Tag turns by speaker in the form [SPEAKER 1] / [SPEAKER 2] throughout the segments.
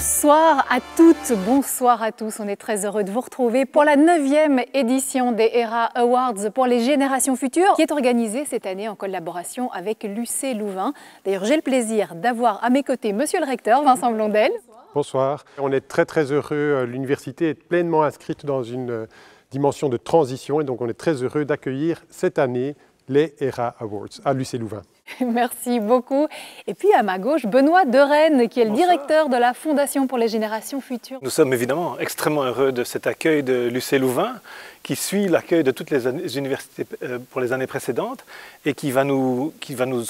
[SPEAKER 1] Bonsoir à toutes, bonsoir à tous. On est très heureux de vous retrouver pour la 9e édition des ERA Awards pour les générations futures qui est organisée cette année en collaboration avec l'UC Louvain. D'ailleurs, j'ai le plaisir d'avoir à mes côtés Monsieur le recteur Vincent Blondel.
[SPEAKER 2] Bonsoir. On est très heureux. L'université est pleinement inscrite dans une dimension de transition et donc on est très heureux d'accueillir cette année les ERA Awards à l'UC Louvain.
[SPEAKER 1] Merci beaucoup. Et puis à ma gauche, Benoît Derennes, qui est le directeur de la Fondation pour les générations futures.
[SPEAKER 3] Nous sommes évidemment extrêmement heureux de cet accueil de l'UC Louvain, qui suit l'accueil de toutes les universités pour les années précédentes et qui va nous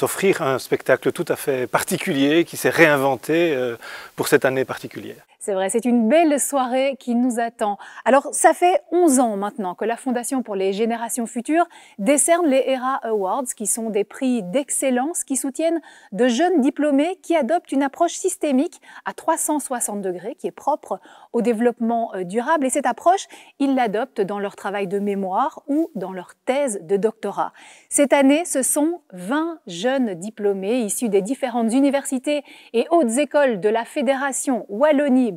[SPEAKER 3] offrir un spectacle tout à fait particulier, qui s'est réinventé pour cette année particulière.
[SPEAKER 1] C'est vrai, c'est une belle soirée qui nous attend. Alors, ça fait 11 ans maintenant que la Fondation pour les générations futures décerne les ERA Awards, qui sont des prix d'excellence qui soutiennent de jeunes diplômés qui adoptent une approche systémique à 360 degrés, qui est propre au développement durable. Et cette approche, ils l'adoptent dans leur travail de mémoire ou dans leur thèse de doctorat. Cette année, ce sont 20 jeunes diplômés issus des différentes universités et hautes écoles de la Fédération Wallonie-Bruxelles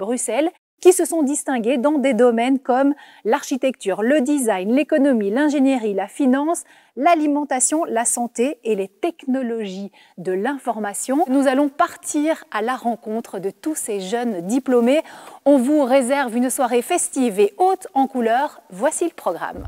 [SPEAKER 1] qui se sont distingués dans des domaines comme l'architecture, le design, l'économie, l'ingénierie, la finance, l'alimentation, la santé et les technologies de l'information. Nous allons partir à la rencontre de tous ces jeunes diplômés. On vous réserve une soirée festive et haute en couleurs. Voici le programme.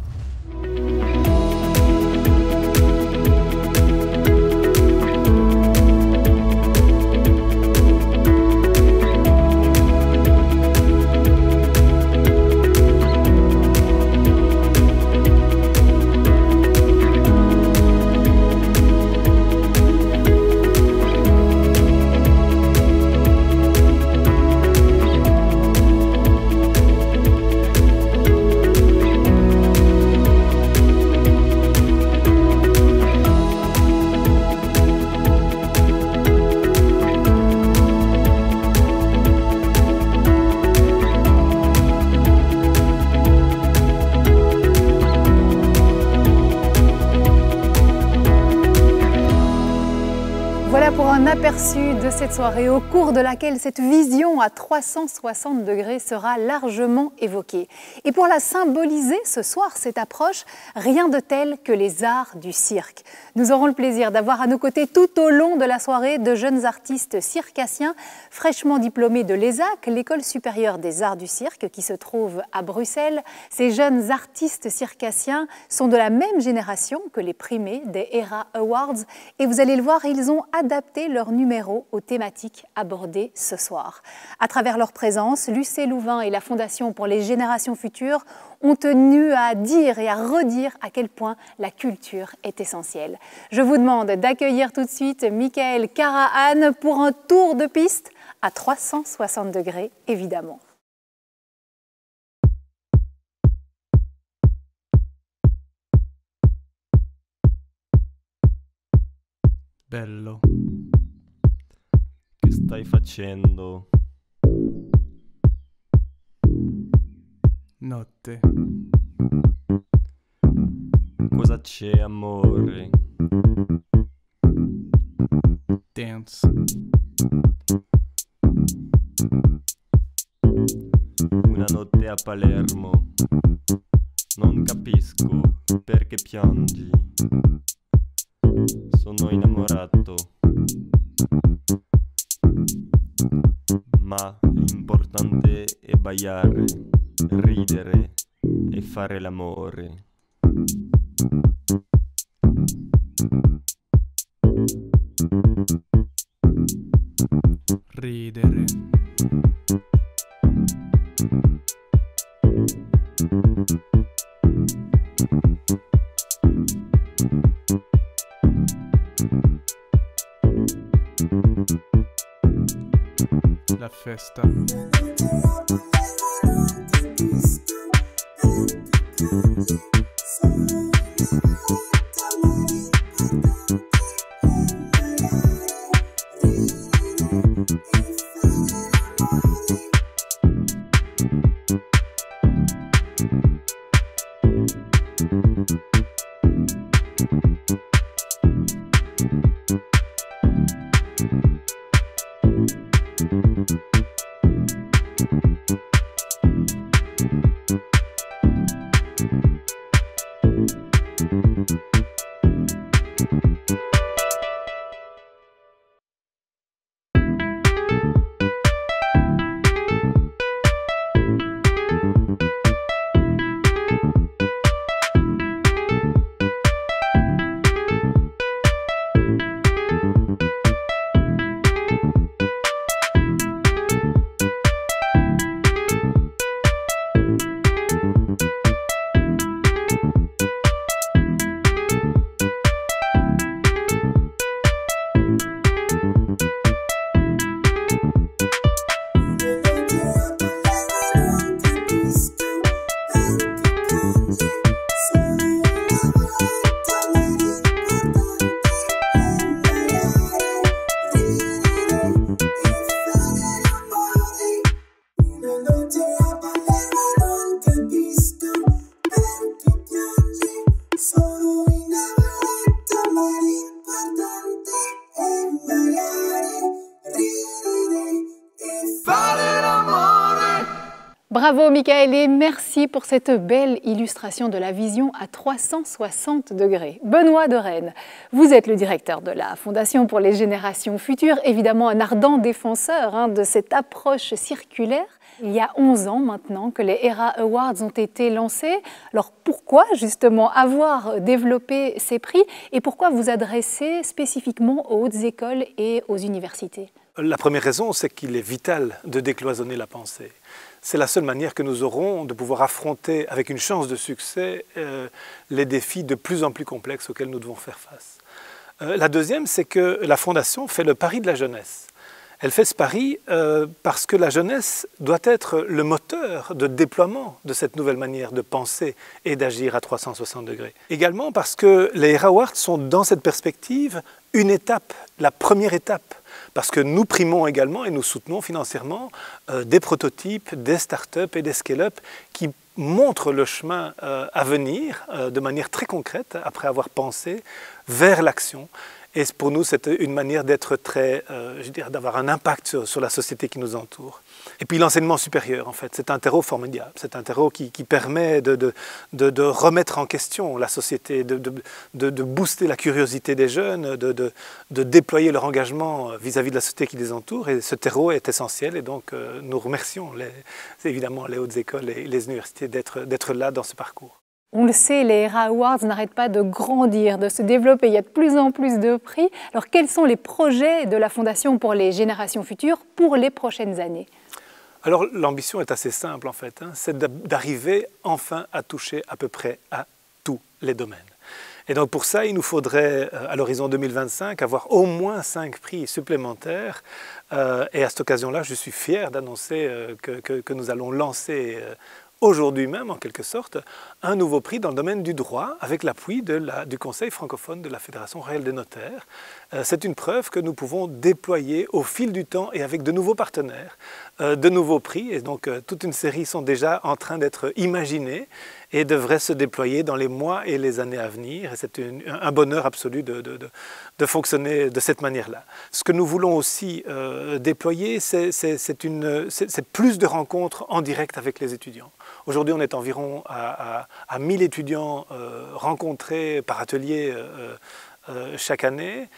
[SPEAKER 1] Voilà pour un aperçu de cette soirée au cours de laquelle cette vision à 360 degrés sera largement évoquée. Et pour la symboliser ce soir, cette approche, rien de tel que les arts du cirque. Nous aurons le plaisir d'avoir à nos côtés tout au long de la soirée de jeunes artistes circassiens fraîchement diplômés de l'ESAC, l'École supérieure des arts du cirque qui se trouve à Bruxelles. Ces jeunes artistes circassiens sont de la même génération que les primés des ERA Awards et vous allez le voir, ils ont adapter leur numéro aux thématiques abordées ce soir. À travers leur présence, l'UC Louvain et la Fondation pour les générations futures ont tenu à dire et à redire à quel point la culture est essentielle. Je vous demande d'accueillir tout de suite Michael Karahan pour un tour de piste à 360 degrés, évidemment.
[SPEAKER 4] Bello, che stai facendo? Notte. Cosa c'è, amore? Dance. Una notte a Palermo. Non capisco perché piangi. Sono innamorato, ma l'importante è ballare, ridere e fare l'amore. Ridere. La festa.
[SPEAKER 1] Bravo Michael et merci pour cette belle illustration de la vision à 360 degrés. Benoît de Rennes, vous êtes le directeur de la Fondation pour les générations futures, évidemment un ardent défenseur de cette approche circulaire. Il y a 11 ans maintenant que les ERA Awards ont été lancés. Alors pourquoi justement avoir développé ces prix et pourquoi vous adresser spécifiquement aux hautes écoles et aux universités?
[SPEAKER 3] La première raison, c'est qu'il est vital de décloisonner la pensée. C'est la seule manière que nous aurons de pouvoir affronter avec une chance de succès les défis de plus en plus complexes auxquels nous devons faire face. La deuxième, c'est que la Fondation fait le pari de la jeunesse. Elle fait ce pari parce que la jeunesse doit être le moteur de déploiement de cette nouvelle manière de penser et d'agir à 360 degrés. Également parce que les ERA Awards sont dans cette perspective une étape, la première étape. Parce que nous primons également et nous soutenons financièrement des prototypes, des startups et des scale-up qui montrent le chemin à venir de manière très concrète après avoir pensé vers l'action. Et pour nous, c'est une manière d'être très, d'avoir un impact sur la société qui nous entoure. Et puis l'enseignement supérieur, en fait, c'est un terreau formidable. C'est un terreau qui permet de remettre en question la société, de booster la curiosité des jeunes, de déployer leur engagement vis-à-vis de la société qui les entoure. Et ce terreau est essentiel. Et donc, nous remercions évidemment les hautes écoles et les universités d'être là dans ce parcours.
[SPEAKER 1] On le sait, les ERA Awards n'arrêtent pas de grandir, de se développer. Il y a de plus en plus de prix. Alors, quels sont les projets de la Fondation pour les générations futures pour les prochaines années?
[SPEAKER 3] Alors, l'ambition est assez simple, en fait. C'est d'arriver enfin à toucher à peu près à tous les domaines. Et donc, pour ça, il nous faudrait, à l'horizon 2025, avoir au moins 5 prix supplémentaires. Et à cette occasion-là, je suis fier d'annoncer que nous allons lancer aujourd'hui même, en quelque sorte, un nouveau prix dans le domaine du droit avec l'appui du Conseil francophone de la Fédération royale des notaires. C'est une preuve que nous pouvons déployer au fil du temps et avec de nouveaux partenaires, de nouveaux prix. Et donc, toute une série sont déjà en train d'être imaginées et devraient se déployer dans les mois et les années à venir. Et c'est un bonheur absolu de fonctionner de cette manière-là. Ce que nous voulons aussi déployer, c'est plus de rencontres en direct avec les étudiants. Aujourd'hui, on est environ à 1000 étudiants rencontrés par atelier chaque année.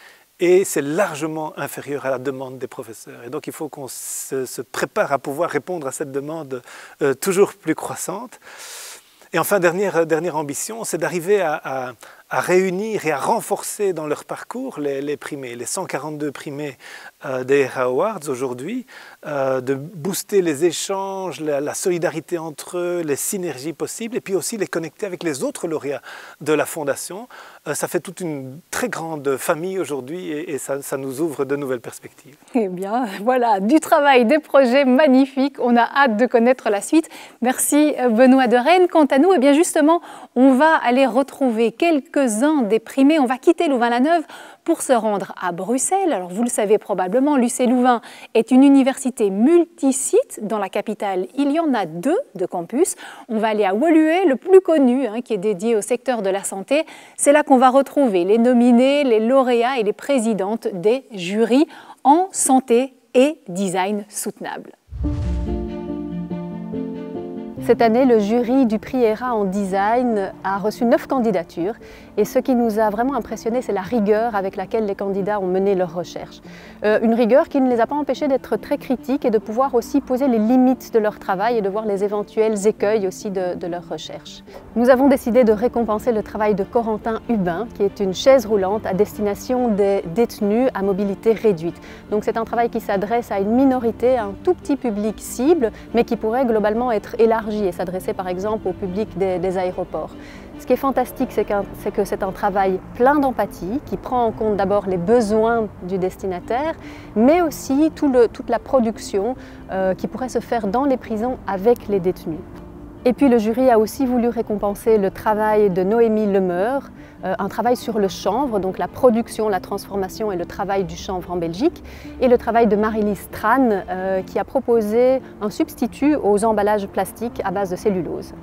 [SPEAKER 3] Et c'est largement inférieur à la demande des professeurs. Et donc il faut qu'on se prépare à pouvoir répondre à cette demande toujours plus croissante. Et enfin, dernière ambition, c'est d'arriver à réunir et à renforcer dans leur parcours les primés, les 142 primés des ERA Awards aujourd'hui, de booster les échanges, la solidarité entre eux, les synergies possibles, et puis aussi les connecter avec les autres lauréats de la Fondation. Ça fait toute une très grande famille aujourd'hui et ça nous ouvre de nouvelles perspectives.
[SPEAKER 1] Eh bien, voilà, du travail, des projets magnifiques. On a hâte de connaître la suite. Merci Benoît de Rennes. Quant à nous, eh bien justement, on va aller retrouver quelques-uns des primés. On va quitter Louvain-la-Neuve pour se rendre à Bruxelles. Alors vous le savez probablement, l'UC Louvain est une université multisite. Dans la capitale, il y en a 2 de campus. On va aller à Woluwe, le plus connu, qui est dédié au secteur de la santé. C'est là qu'on va retrouver les nominés, les lauréats et les présidentes des jurys en santé et design soutenable. Cette année, le jury du prix ERA en design a reçu 9 candidatures et ce qui nous a vraiment impressionné, c'est la rigueur avec laquelle les candidats ont mené leurs recherches. Une rigueur qui ne les a pas empêchés d'être très critiques et de pouvoir aussi poser les limites de leur travail et de voir les éventuels écueils aussi de leurs recherches. Nous avons décidé de récompenser le travail de Corentin Hubin, qui est une chaise roulante à destination des détenus à mobilité réduite. Donc c'est un travail qui s'adresse à une minorité, à un tout petit public cible, mais qui pourrait globalement être élargi et s'adresser par exemple au public des aéroports. Ce qui est fantastique, c'est que c'est un travail plein d'empathie qui prend en compte d'abord les besoins du destinataire, mais aussi toute la production qui pourrait se faire dans les prisons avec les détenus. Et puis le jury a aussi voulu récompenser le travail de Noémie Lemeur, un travail sur le chanvre, donc la production, la transformation et le travail du chanvre en Belgique, et le travail de Marie-Lise Tran qui a proposé un substitut aux emballages plastiques à base de cellulose.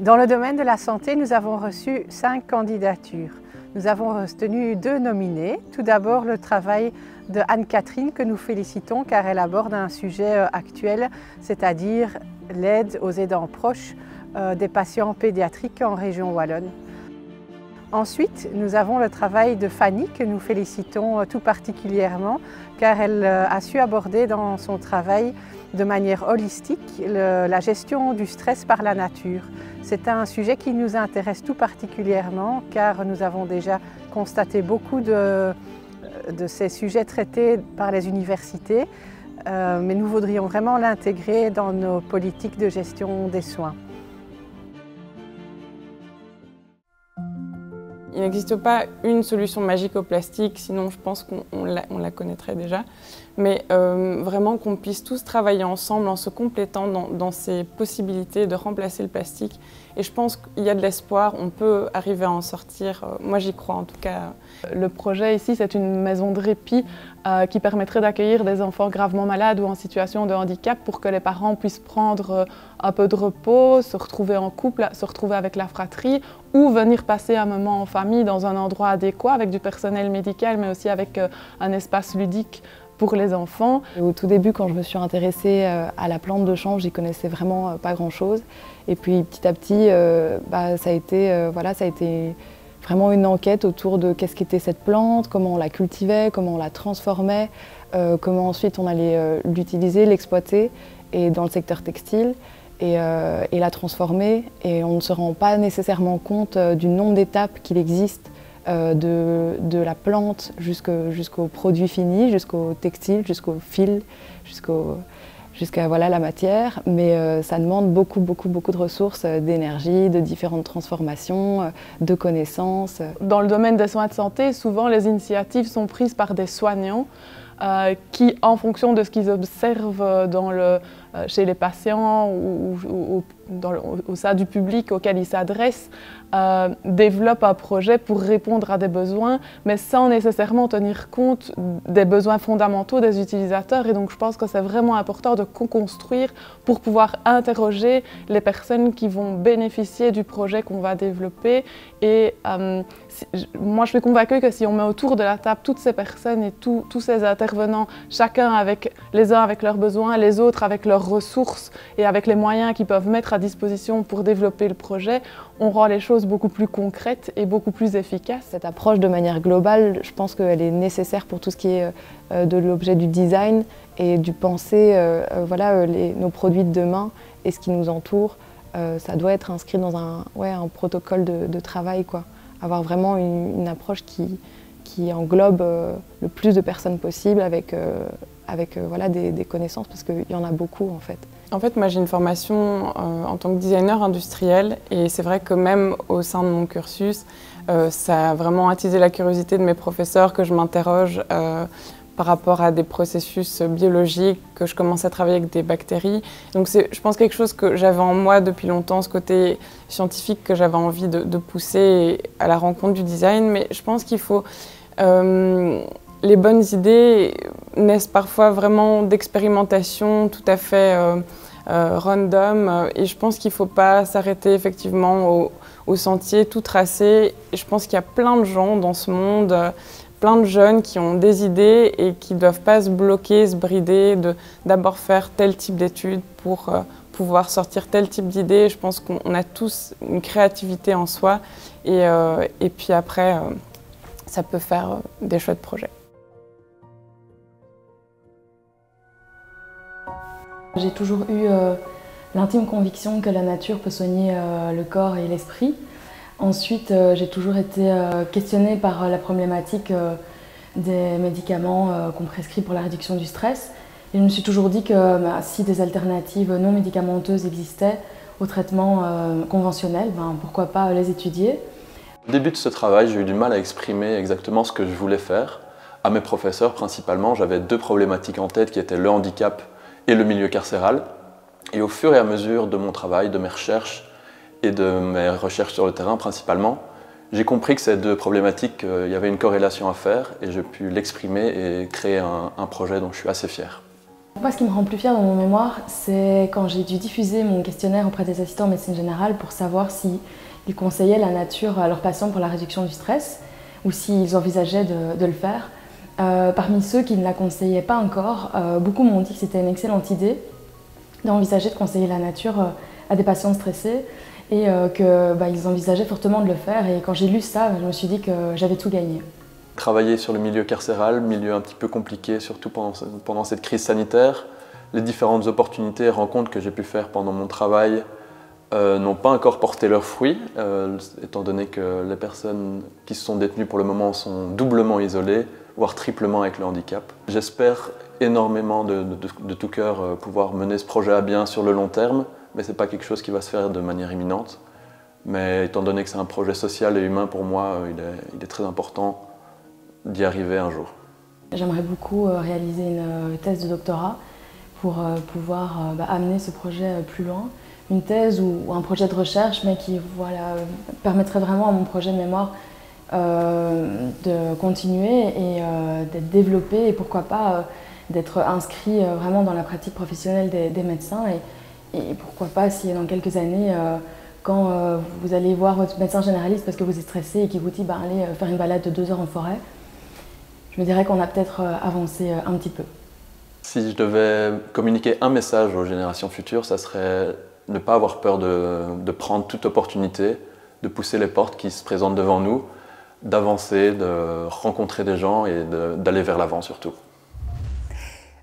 [SPEAKER 5] Dans le domaine de la santé, nous avons reçu 5 candidatures. Nous avons retenu 2 nominés. Tout d'abord, le travail de Anne-Catherine que nous félicitons car elle aborde un sujet actuel, c'est-à-dire l'aide aux aidants proches des patients pédiatriques en région wallonne. Ensuite, nous avons le travail de Fanny que nous félicitons tout particulièrement car elle a su aborder dans son travail de manière holistique la gestion du stress par la nature. C'est un sujet qui nous intéresse tout particulièrement car nous avons déjà constaté beaucoup de ces sujets traités par les universités, mais nous voudrions vraiment l'intégrer dans nos politiques de gestion des soins.
[SPEAKER 6] Il n'existe pas une solution magique au plastique, sinon je pense qu'on la connaîtrait déjà. Mais vraiment qu'on puisse tous travailler ensemble en se complétant dans ces possibilités de remplacer le plastique. Et je pense qu'il y a de l'espoir, on peut arriver à en sortir. Moi j'y crois en tout cas.
[SPEAKER 7] Le projet ici, c'est une maison de répit qui permettrait d'accueillir des enfants gravement malades ou en situation de handicap pour que les parents puissent prendre un peu de repos, se retrouver en couple, se retrouver avec la fratrie ou venir passer un moment en famille dans un endroit adéquat avec du personnel médical mais aussi avec un espace ludique pour les enfants.
[SPEAKER 8] Au tout début, quand je me suis intéressée à la plante de chanvre, j'y connaissais vraiment pas grand-chose. Et puis petit à petit, ça a été vraiment une enquête autour de qu'est-ce qu'était cette plante, comment on la cultivait, comment on la transformait, comment ensuite on allait l'utiliser, l'exploiter et dans le secteur textile et la transformer. Et on ne se rend pas nécessairement compte du nombre d'étapes qu'il existe de la plante jusqu'au produit fini, jusqu'au textile, jusqu'au fil, jusqu'à la matière, mais ça demande beaucoup de ressources, d'énergie, de différentes transformations, de connaissances.
[SPEAKER 7] Dans le domaine des soins de santé, souvent les initiatives sont prises par des soignants qui, en fonction de ce qu'ils observent chez les patients ou au sein du public auquel ils s'adressent, développent un projet pour répondre à des besoins, mais sans nécessairement tenir compte des besoins fondamentaux des utilisateurs. Et donc je pense que c'est vraiment important de co-construire pour pouvoir interroger les personnes qui vont bénéficier du projet qu'on va développer. Et moi je suis convaincue que si on met autour de la table toutes ces personnes et tous ces intervenants, chacun avec les uns avec leurs besoins, les autres avec leurs ressources et avec les moyens qu'ils peuvent mettre à disposition pour développer le projet, on rend les choses beaucoup plus concrètes et beaucoup plus efficaces.
[SPEAKER 8] Cette approche de manière globale, je pense qu'elle est nécessaire pour tout ce qui est de l'objet du design et du penser, nos produits de demain et ce qui nous entoure. Ça doit être inscrit dans un protocole de travail, quoi. Avoir vraiment une approche qui englobe le plus de personnes possible avec des connaissances, parce qu'il y en a beaucoup en fait.
[SPEAKER 6] En fait, moi j'ai une formation en tant que designer industriel et c'est vrai que même au sein de mon cursus, ça a vraiment attisé la curiosité de mes professeurs que je m'interroge par rapport à des processus biologiques, que je commence à travailler avec des bactéries. Donc c'est, je pense, quelque chose que j'avais en moi depuis longtemps, ce côté scientifique que j'avais envie de pousser à la rencontre du design, mais je pense qu'il faut... les bonnes idées naissent parfois vraiment d'expérimentations tout à fait random et je pense qu'il ne faut pas s'arrêter effectivement au sentier tout tracé. Et je pense qu'il y a plein de gens dans ce monde, plein de jeunes qui ont des idées et qui ne doivent pas se bloquer, se brider, d'abord faire tel type d'études pour pouvoir sortir tel type d'idées. Je pense qu'on a tous une créativité en soi et puis après, ça peut faire des chouettes projets.
[SPEAKER 9] J'ai toujours eu l'intime conviction que la nature peut soigner le corps et l'esprit. Ensuite, j'ai toujours été questionnée par la problématique des médicaments qu'on prescrit pour la réduction du stress. Et je me suis toujours dit que si des alternatives non médicamenteuses existaient au traitement conventionnel, pourquoi pas les étudier.
[SPEAKER 10] Au début de ce travail, j'ai eu du mal à exprimer exactement ce que je voulais faire. À mes professeurs, principalement, j'avais deux problématiques en tête qui étaient le handicap et le milieu carcéral. Et au fur et à mesure de mon travail, de mes recherches et de mes recherches sur le terrain principalement, j'ai compris que ces deux problématiques, il y avait une corrélation à faire et j'ai pu l'exprimer et créer un projet dont je suis assez fier.
[SPEAKER 9] Moi, ce qui me rend plus fière dans mon mémoire, c'est quand j'ai dû diffuser mon questionnaire auprès des assistants en médecine générale pour savoir s'ils conseillaient la nature à leurs patients pour la réduction du stress ou s'ils envisageaient de le faire. Parmi ceux qui ne la conseillaient pas encore, beaucoup m'ont dit que c'était une excellente idée d'envisager de conseiller la nature à des patients stressés et qu'ils envisageaient fortement de le faire. Et quand j'ai lu ça, je me suis dit que j'avais tout gagné.
[SPEAKER 10] Travailler sur le milieu carcéral, milieu un petit peu compliqué, surtout pendant cette crise sanitaire, les différentes opportunités et rencontres que j'ai pu faire pendant mon travail n'ont pas encore porté leurs fruits, étant donné que les personnes qui sont détenues pour le moment sont doublement isolées, voire triplement avec le handicap. J'espère énormément de tout cœur pouvoir mener ce projet à bien sur le long terme, mais ce n'est pas quelque chose qui va se faire de manière imminente. Mais étant donné que c'est un projet social et humain, pour moi, il est très important d'y arriver un jour.
[SPEAKER 9] J'aimerais beaucoup réaliser une thèse de doctorat pour pouvoir amener ce projet plus loin. Une thèse ou un projet de recherche, mais qui permettrait vraiment à mon projet de mémoire de continuer et d'être développé et pourquoi pas d'être inscrit vraiment dans la pratique professionnelle des médecins et pourquoi pas si dans quelques années, quand vous allez voir votre médecin généraliste parce que vous êtes stressé et qu'il vous dit allez faire une balade de 2 heures en forêt, je me dirais qu'on a peut-être avancé un petit peu.
[SPEAKER 10] Si je devais communiquer un message aux générations futures, ça serait ne pas avoir peur de prendre toute opportunité, de pousser les portes qui se présentent devant nous, d'avancer, de rencontrer des gens et d'aller vers l'avant surtout.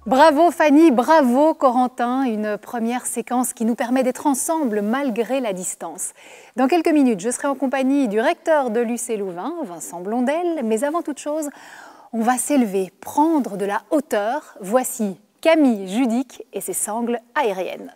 [SPEAKER 1] Bravo Fanny, bravo Corentin, une première séquence qui nous permet d'être ensemble malgré la distance. Dans quelques minutes, je serai en compagnie du recteur de l'UC Louvain, Vincent Blondel, mais avant toute chose, on va s'élever, prendre de la hauteur. Voici Camille Judic et ses sangles aériennes.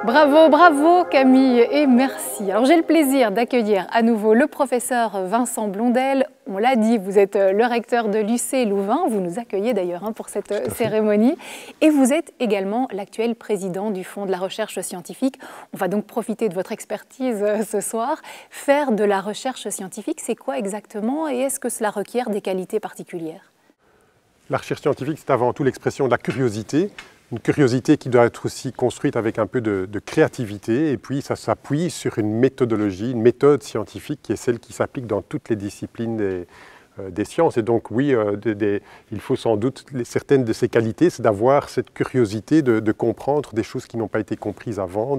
[SPEAKER 1] Bravo, bravo Camille et merci. Alors j'ai le plaisir d'accueillir à nouveau le professeur Vincent Blondel, on l'a dit, vous êtes le recteur de l'UC Louvain, vous nous accueillez d'ailleurs pour cette cérémonie, et vous êtes également l'actuel président du Fonds de la recherche scientifique. On va donc profiter de votre expertise ce soir. Faire de la recherche scientifique, c'est quoi exactement et est-ce que cela requiert des qualités particulières?
[SPEAKER 2] La recherche scientifique, c'est avant tout l'expression de la curiosité. Une curiosité qui doit être aussi construite avec un peu de créativité, et puis ça s'appuie sur une méthodologie, une méthode scientifique qui est celle qui s'applique dans toutes les disciplines des sciences. Et donc oui, il faut sans doute, certaines de ces qualités, c'est d'avoir cette curiosité de comprendre des choses qui n'ont pas été comprises avant,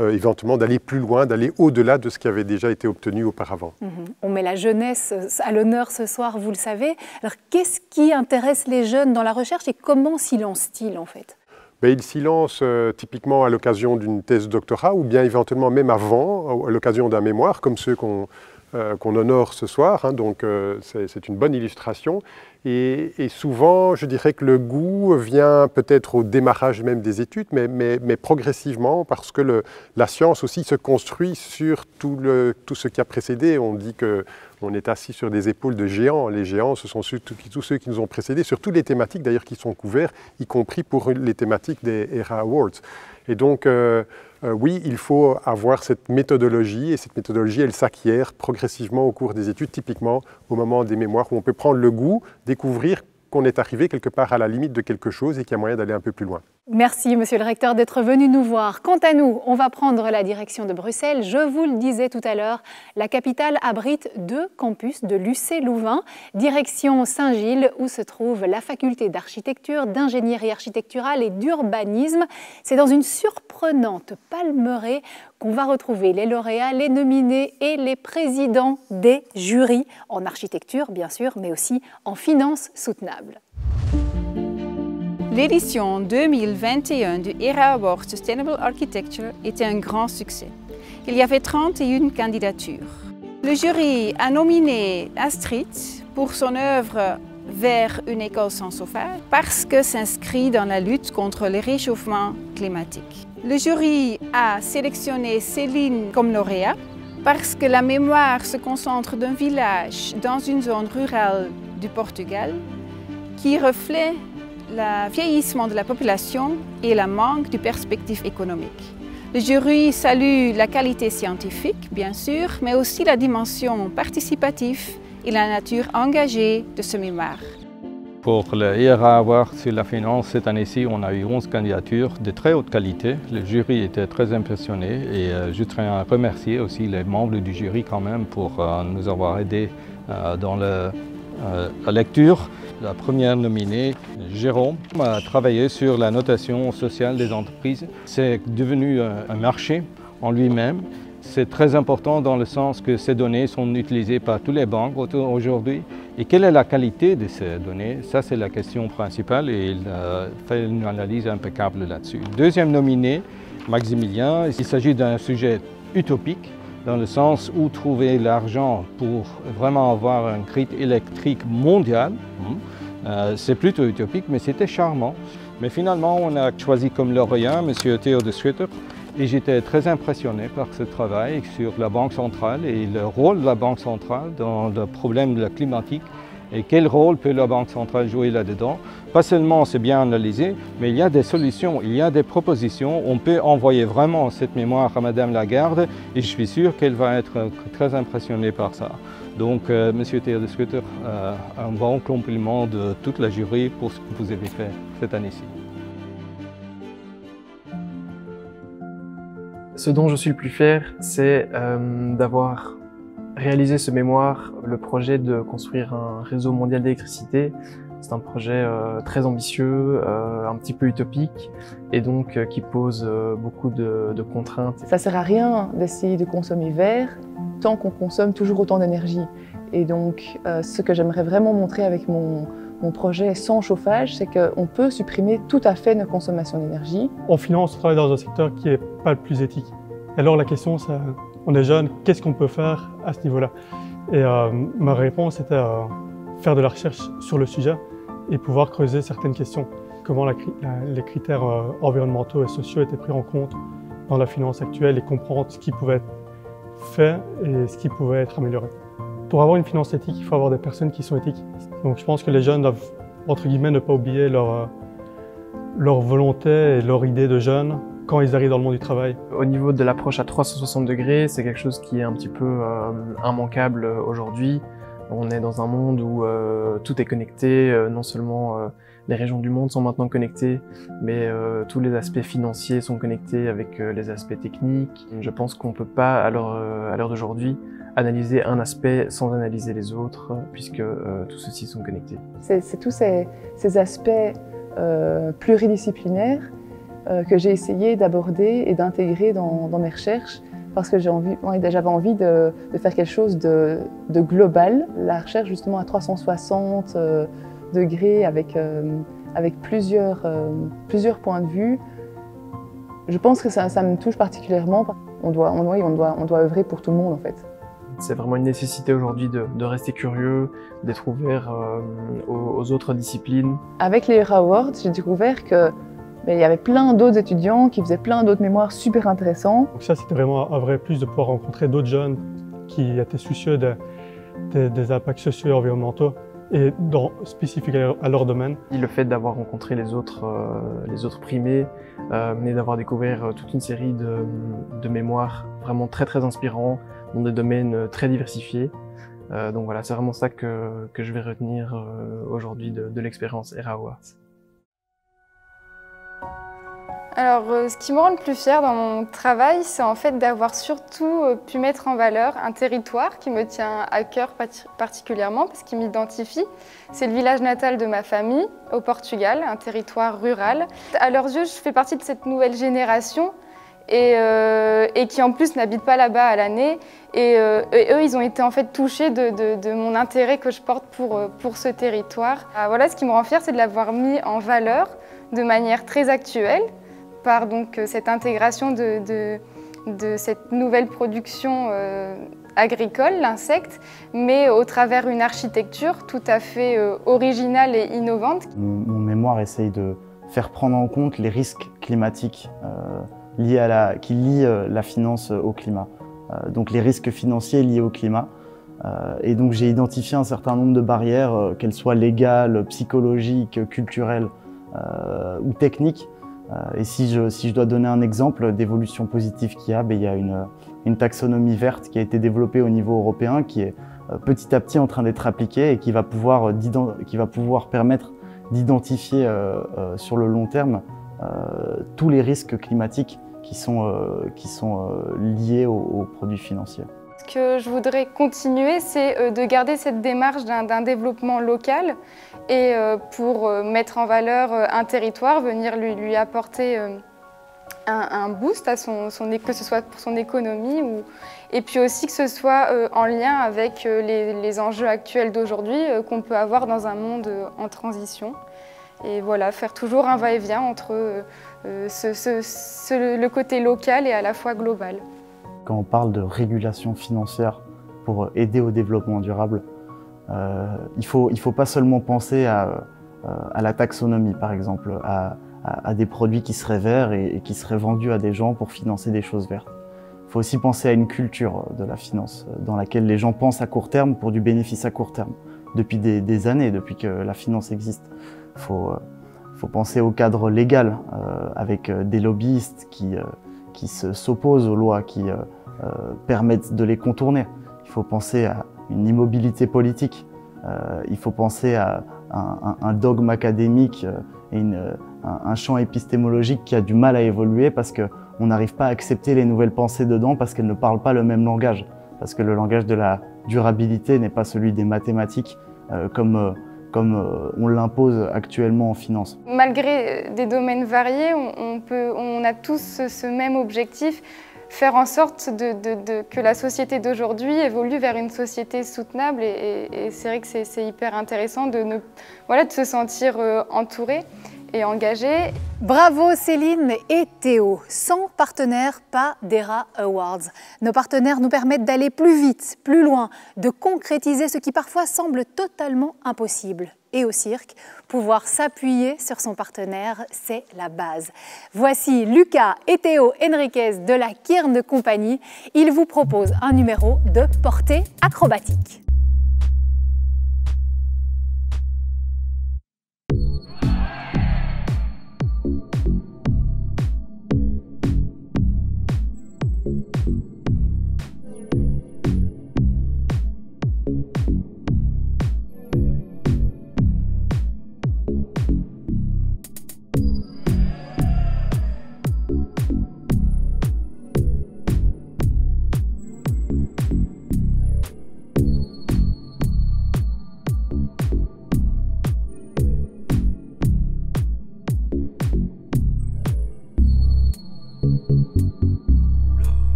[SPEAKER 2] éventuellement d'aller plus loin, d'aller au-delà de ce qui avait déjà été obtenu auparavant.
[SPEAKER 1] On met la jeunesse à l'honneur ce soir, vous le savez. Alors qu'est-ce qui intéresse les jeunes dans la recherche et comment s'y lancent-ils en fait?
[SPEAKER 2] Ils s'y lancent typiquement à l'occasion d'une thèse de doctorat ou bien éventuellement même avant, à l'occasion d'un mémoire, comme ceux qu'on honore ce soir. Donc c'est une bonne illustration. Et souvent, je dirais que le goût vient peut-être au démarrage même des études, mais progressivement, parce que la science aussi se construit sur tout ce qui a précédé. On dit qu'on est assis sur des épaules de géants. Les géants, ce sont tous ceux qui nous ont précédés, sur toutes les thématiques d'ailleurs qui sont couvertes, y compris pour les thématiques des ERA Awards. Et donc, oui, il faut avoir cette méthodologie, et cette méthodologie, elle s'acquiert progressivement au cours des études, typiquement au moment des mémoires, où on peut prendre le goût, découvrir qu'on est arrivé quelque part à la limite de quelque chose et qu'il y a moyen d'aller un peu plus loin.
[SPEAKER 1] Merci, monsieur le recteur, d'être venu nous voir. Quant à nous, on va prendre la direction de Bruxelles. Je vous le disais tout à l'heure, la capitale abrite 2 campus de l'UC Louvain, direction Saint-Gilles, où se trouve la faculté d'architecture, d'ingénierie architecturale et d'urbanisme. C'est dans une surprenante palmeraie qu'on va retrouver les lauréats, les nominés et les présidents des jurys, en architecture bien sûr, mais aussi en finances soutenables.
[SPEAKER 11] L'édition 2021 du ERA Award Sustainable Architecture était un grand succès. Il y avait 31 candidatures. Le jury a nominé Astrid pour son œuvre Vers une école sans chauffage parce que s'inscrit dans la lutte contre le réchauffement climatique. Le jury a sélectionné Céline comme lauréat parce que la mémoire se concentre d'un village dans une zone rurale du Portugal qui reflète le vieillissement de la population et le manque de perspectives économiques. Le jury salue la qualité scientifique, bien sûr, mais aussi la dimension participative et la nature engagée de ce mémoire.
[SPEAKER 12] Pour le ERA Award sur la finance, cette année-ci, on a eu 11 candidatures de très haute qualité. Le jury était très impressionné et je tiens à remercier aussi les membres du jury quand même pour nous avoir aidés dans la lecture. La première nominée, Jérôme, a travaillé sur la notation sociale des entreprises. C'est devenu un marché en lui-même. C'est très important dans le sens que ces données sont utilisées par toutes les banques aujourd'hui. Et quelle est la qualité de ces données? Ça, c'est la question principale et il fait une analyse impeccable là-dessus. Deuxième nominé, Maximilien. Il s'agit d'un sujet utopique dans le sens où trouver l'argent pour vraiment avoir un grid électrique mondial. C'est plutôt utopique, mais c'était charmant. Mais finalement, on a choisi comme lauréat M. Theo de Schutter. Et j'étais très impressionné par ce travail sur la Banque centrale et le rôle de la Banque centrale dans le problème climatique et quel rôle peut la Banque centrale jouer là-dedans. Pas seulement c'est bien analysé, mais il y a des solutions, il y a des propositions. On peut envoyer vraiment cette mémoire à Madame Lagarde et je suis sûr qu'elle va être très impressionnée par ça. Donc, M. Theo de Schutter, un bon compliment de toute la jury pour ce que vous avez fait cette année-ci.
[SPEAKER 13] Ce dont je suis le plus fier, c'est d'avoir réalisé ce mémoire, le projet de construire un réseau mondial d'électricité. C'est un projet très ambitieux, un petit peu utopique et donc qui pose beaucoup de contraintes.
[SPEAKER 8] Ça ne sert à rien d'essayer de consommer vert tant qu'on consomme toujours autant d'énergie. Et donc ce que j'aimerais vraiment montrer avec mon projet sans chauffage, c'est qu'on peut supprimer tout à fait nos consommations d'énergie.
[SPEAKER 14] En finance, on travaille dans un secteur qui n'est pas le plus éthique. Et alors la question, c'est, on est jeune, qu'est-ce qu'on peut faire à ce niveau-là? Et ma réponse était faire de la recherche sur le sujet et pouvoir creuser certaines questions. Comment les critères environnementaux et sociaux étaient pris en compte dans la finance actuelle et comprendre ce qui pouvait être fait et ce qui pouvait être amélioré. Pour avoir une finance éthique, il faut avoir des personnes qui sont éthiques. Donc je pense que les jeunes doivent, entre guillemets, ne pas oublier leur volonté et leur idée de jeunes quand ils arrivent dans le monde du travail.
[SPEAKER 13] Au niveau de l'approche à 360 degrés, c'est quelque chose qui est un petit peu immanquable aujourd'hui. On est dans un monde où tout est connecté, non seulement les régions du monde sont maintenant connectées, mais tous les aspects financiers sont connectés avec les aspects techniques. Je pense qu'on ne peut pas, à l'heure d'aujourd'hui, analyser un aspect sans analyser les autres, puisque tous ceux-ci sont connectés.
[SPEAKER 8] C'est tous ces aspects pluridisciplinaires que j'ai essayé d'aborder et d'intégrer dans mes recherches, parce que j'avais envie de faire quelque chose de global. La recherche justement à 360 degrés avec plusieurs points de vue, je pense que ça me touche particulièrement. On doit œuvrer pour tout le monde en fait.
[SPEAKER 13] C'est vraiment une nécessité aujourd'hui de rester curieux, d'être ouvert aux autres disciplines.
[SPEAKER 8] Avec les ERA Awards, j'ai découvert que il y avait plein d'autres étudiants qui faisaient plein d'autres mémoires super intéressants.
[SPEAKER 14] Donc ça, c'était vraiment un vrai plus de pouvoir rencontrer d'autres jeunes qui étaient soucieux des impacts sociaux et environnementaux et spécifiques à leur domaine.
[SPEAKER 13] Le fait d'avoir rencontré les autres primés et d'avoir découvert toute une série de mémoires vraiment très très inspirants dans des domaines très diversifiés. Donc voilà, c'est vraiment ça que je vais retenir aujourd'hui de l'expérience ERA Awards.
[SPEAKER 15] Alors, ce qui me rend le plus fière dans mon travail, c'est en fait d'avoir surtout pu mettre en valeur un territoire qui me tient à cœur particulièrement parce qu'il m'identifie. C'est le village natal de ma famille, au Portugal, un territoire rural. À leurs yeux, je fais partie de cette nouvelle génération et qui en plus n'habitent pas là-bas à l'année. Et eux, ils ont été en fait touchés de mon intérêt que je porte pour ce territoire. Voilà, ce qui me rend fière, c'est de l'avoir mis en valeur de manière très actuelle, par donc cette intégration de cette nouvelle production agricole, l'insecte, mais au travers une architecture tout à fait originale et innovante.
[SPEAKER 16] Mon mémoire essaye de faire prendre en compte les risques climatiques qui lient la finance au climat. Donc les risques financiers liés au climat. Et donc j'ai identifié un certain nombre de barrières, qu'elles soient légales, psychologiques, culturelles ou techniques. Et si je dois donner un exemple d'évolution positive qu'il y a, il y a une taxonomie verte qui a été développée au niveau européen, qui est petit à petit en train d'être appliquée et qui va pouvoir permettre d'identifier sur le long terme tous les risques climatiques qui sont liés aux produits financiers.
[SPEAKER 15] Ce que je voudrais continuer, c'est de garder cette démarche d'un développement local et pour mettre en valeur un territoire, venir lui apporter un boost à que ce soit pour son économie et puis aussi que ce soit en lien avec les enjeux actuels d'aujourd'hui qu'on peut avoir dans un monde en transition. Et voilà, faire toujours un va-et-vient entre le côté local et à la fois global.
[SPEAKER 16] Quand on parle de régulation financière pour aider au développement durable, il faut pas seulement penser à la taxonomie, par exemple, à des produits qui seraient verts et qui seraient vendus à des gens pour financer des choses vertes. Il faut aussi penser à une culture de la finance, dans laquelle les gens pensent à court terme pour du bénéfice à court terme, depuis des années, depuis que la finance existe. Il faut penser au cadre légal, avec des lobbyistes qui s'opposent aux lois, qui permettent de les contourner. Il faut penser à une immobilité politique. Il faut penser à un dogme académique et un champ épistémologique qui a du mal à évoluer parce qu'on n'arrive pas à accepter les nouvelles pensées dedans parce qu'elles ne parlent pas le même langage. Parce que le langage de la durabilité n'est pas celui des mathématiques comme on l'impose actuellement en finance.
[SPEAKER 15] Malgré des domaines variés, on a tous ce même objectif, faire en sorte que la société d'aujourd'hui évolue vers une société soutenable et c'est vrai que c'est hyper intéressant de se sentir entouré et engagé.
[SPEAKER 1] Bravo Céline et Théo. Sans partenaires, pas d'ERA Awards. Nos partenaires nous permettent d'aller plus vite, plus loin, de concrétiser ce qui parfois semble totalement impossible. Et au cirque, pouvoir s'appuyer sur son partenaire, c'est la base. Voici Lucas et Théo Henriquez de la Kearn Company. Ils vous proposent un numéro de portée acrobatique.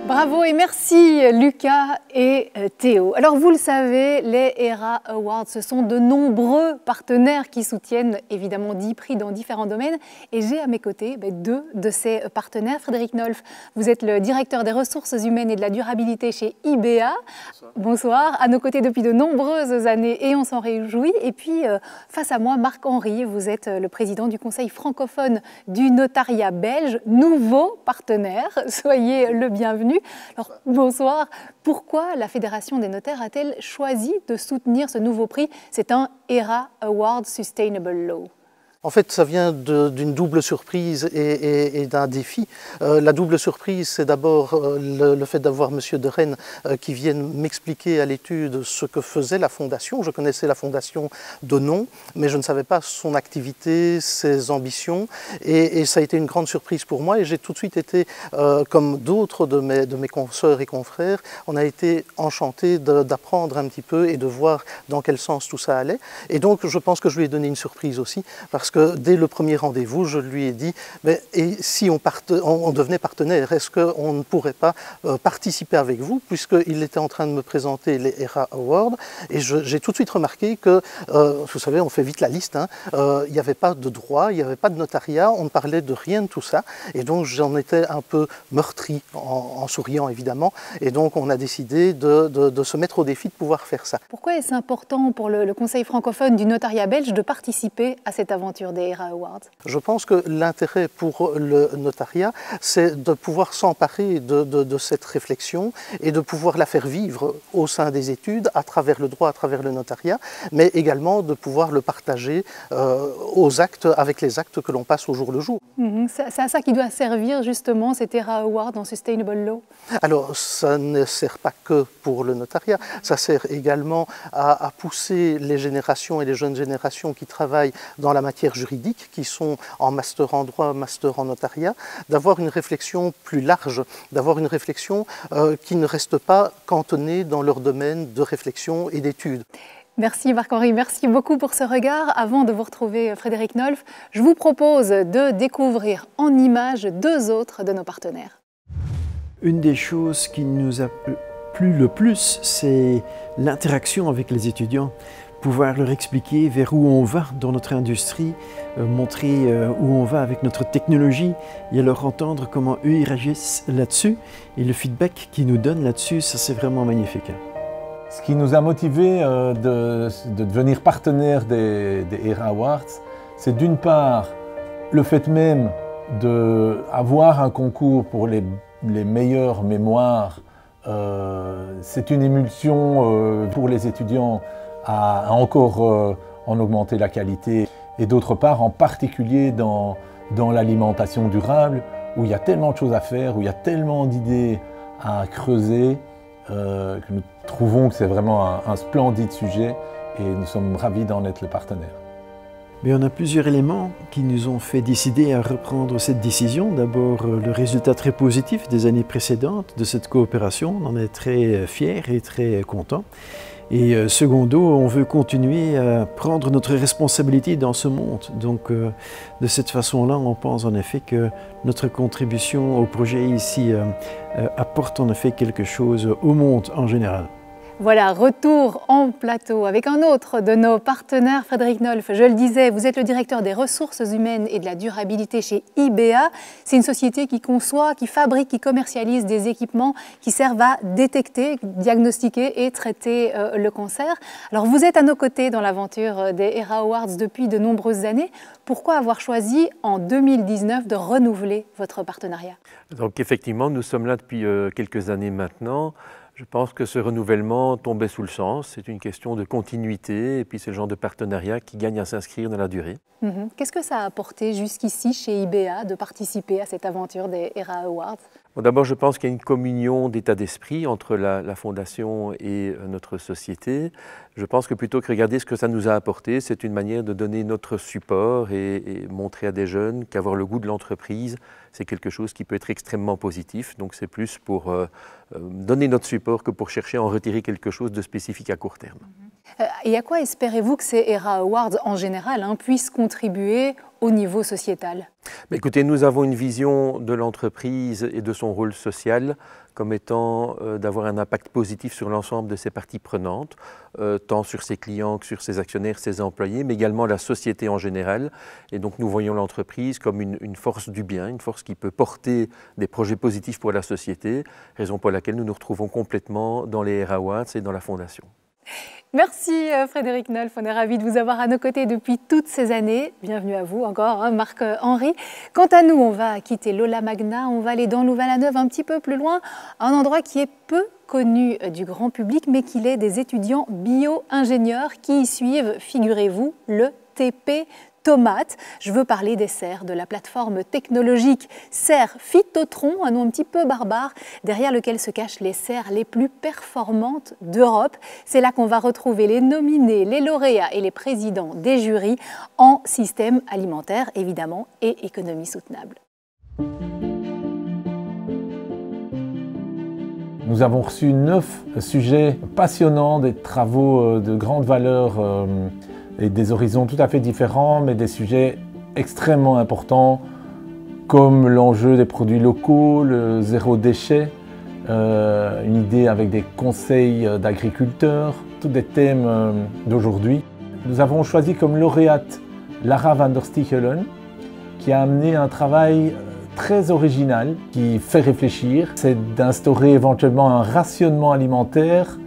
[SPEAKER 1] Bravo et merci Lucas et Théo. Alors vous le savez, les ERA Awards, ce sont de nombreux partenaires qui soutiennent évidemment 10 prix dans différents domaines. Et j'ai à mes côtés deux de ces partenaires. Frédéric Nolf, vous êtes le directeur des ressources humaines et de la durabilité chez IBA. Bonsoir. À nos côtés depuis de nombreuses années et on s'en réjouit. Et puis face à moi, Marc-Henri, vous êtes le président du Conseil francophone du notariat belge, nouveau partenaire. Soyez le bienvenu. Alors, bonsoir. Pourquoi la Fédération des notaires a-t-elle choisi de soutenir ce nouveau prix? C'est un ERA Award Sustainable Law.
[SPEAKER 17] En fait, ça vient d'une double surprise et d'un défi. La double surprise, c'est d'abord le fait d'avoir M. de Rennes qui vienne m'expliquer à l'étude ce que faisait la Fondation. Je connaissais la Fondation de nom, mais je ne savais pas son activité, ses ambitions. Et ça a été une grande surprise pour moi. Et j'ai tout de suite été, comme d'autres de mes consoeurs et confrères, on a été enchantés d'apprendre un petit peu et de voir dans quel sens tout ça allait. Et donc, je pense que je lui ai donné une surprise aussi, parce que dès le premier rendez-vous, je lui ai dit et si on devenait partenaire, est-ce qu'on ne pourrait pas participer avec vous, puisqu'il était en train de me présenter les ERA Awards, et j'ai tout de suite remarqué que, vous savez, on fait vite la liste, il n'y avait pas de droit, il n'y avait pas de notariat, on ne parlait de rien de tout ça, et donc j'en étais un peu meurtri, en souriant évidemment, et donc on a décidé de se mettre au défi de pouvoir faire ça.
[SPEAKER 1] Pourquoi est-ce important pour le Conseil francophone du notariat belge de participer à cette aventure des ERA Awards?
[SPEAKER 17] Je pense que l'intérêt pour le notariat, c'est de pouvoir s'emparer de cette réflexion et de pouvoir la faire vivre au sein des études, à travers le droit, à travers le notariat, mais également de pouvoir le partager aux actes, avec les actes que l'on passe au jour le jour.
[SPEAKER 1] C'est à ça qui doit servir justement cet ERA Award en Sustainable Law?
[SPEAKER 17] Alors, ça ne sert pas que pour le notariat, ça sert également à pousser les générations et les jeunes générations qui travaillent dans la matière juridique, qui sont en master en droit, master en notariat, d'avoir une réflexion plus large, d'avoir une réflexion qui ne reste pas cantonnée dans leur domaine de réflexion et d'études.
[SPEAKER 1] Merci Marc-Henri, merci beaucoup pour ce regard. Avant de vous retrouver Frédéric Nolf, je vous propose de découvrir en images deux autres de nos partenaires.
[SPEAKER 18] Une des choses qui nous a plu le plus, c'est l'interaction avec les étudiants. Pouvoir leur expliquer vers où on va dans notre industrie, montrer où on va avec notre technologie et leur entendre comment eux ils réagissent là-dessus. Et le feedback qu'ils nous donnent là-dessus, ça c'est vraiment magnifique.
[SPEAKER 19] Ce qui nous a motivés de devenir partenaire des ERA Awards, c'est d'une part le fait même d'avoir un concours pour les meilleures mémoires. C'est une émulsion pour les étudiants à encore en augmenter la qualité. Et d'autre part, en particulier dans l'alimentation durable, où il y a tellement de choses à faire, où il y a tellement d'idées à creuser, que nous trouvons que c'est vraiment un splendide sujet et nous sommes ravis d'en être le partenaire.
[SPEAKER 18] Mais on a plusieurs éléments qui nous ont fait décider à reprendre cette décision. D'abord, le résultat très positif des années précédentes de cette coopération. On en est très fiers et très contents. Et secondo, on veut continuer à prendre notre responsabilité dans ce monde. Donc de cette façon-là, on pense en effet que notre contribution au projet ici apporte en effet quelque chose au monde en général.
[SPEAKER 1] Voilà, retour en plateau avec un autre de nos partenaires, Frédéric Nolf. Je le disais, vous êtes le directeur des ressources humaines et de la durabilité chez IBA. C'est une société qui conçoit, qui fabrique, qui commercialise des équipements qui servent à détecter, diagnostiquer et traiter le cancer. Alors vous êtes à nos côtés dans l'aventure des ERA Awards depuis de nombreuses années. Pourquoi avoir choisi en 2019 de renouveler votre partenariat?
[SPEAKER 20] Donc effectivement, nous sommes là depuis quelques années maintenant. Je pense que ce renouvellement tombait sous le sens. C'est une question de continuité et puis c'est le genre de partenariat qui gagne à s'inscrire dans la durée.
[SPEAKER 1] Qu'est-ce que ça a apporté jusqu'ici chez IBA de participer à cette aventure des ERA Awards?
[SPEAKER 20] Bon, d'abord, je pense qu'il y a une communion d'état d'esprit entre la Fondation et notre société. Je pense que plutôt que regarder ce que ça nous a apporté, c'est une manière de donner notre support et montrer à des jeunes qu'avoir le goût de l'entreprise, c'est quelque chose qui peut être extrêmement positif. Donc c'est plus pour donner notre support que pour chercher à en retirer quelque chose de spécifique à court terme.
[SPEAKER 1] Et à quoi espérez-vous que ces ERA Awards en général puissent contribuer au niveau sociétal?
[SPEAKER 20] Mais écoutez, nous avons une vision de l'entreprise et de son rôle social comme étant d'avoir un impact positif sur l'ensemble de ses parties prenantes, tant sur ses clients que sur ses actionnaires, ses employés, mais également la société en général. Et donc nous voyons l'entreprise comme une force du bien, une force qui peut porter des projets positifs pour la société, raison pour laquelle nous nous retrouvons complètement dans les ERA Awards et dans la Fondation.
[SPEAKER 1] Merci Frédéric Nolf, on est ravis de vous avoir à nos côtés depuis toutes ces années. Bienvenue à vous encore, Marc-Henri. Quant à nous, on va quitter l'Aula Magna, on va aller dans Louvain-la-Neuve, un petit peu plus loin, un endroit qui est peu connu du grand public, mais qu'il est des étudiants bio-ingénieurs qui y suivent, figurez-vous, le TP Tomate. Je veux parler des serres, de la plateforme technologique Serres Phytotron, un nom un petit peu barbare, derrière lequel se cachent les serres les plus performantes d'Europe. C'est là qu'on va retrouver les nominés, les lauréats et les présidents des jurys en système alimentaire, évidemment, et économie soutenable.
[SPEAKER 19] Nous avons reçu 9 sujets passionnants, des travaux de grande valeur et des horizons tout à fait différents, mais des sujets extrêmement importants comme l'enjeu des produits locaux, le zéro déchet, une idée avec des conseils d'agriculteurs, tous des thèmes d'aujourd'hui. Nous avons choisi comme lauréate Lara van der Stichelen, qui a amené un travail très original, qui fait réfléchir, c'est d'instaurer éventuellement un rationnement alimentaire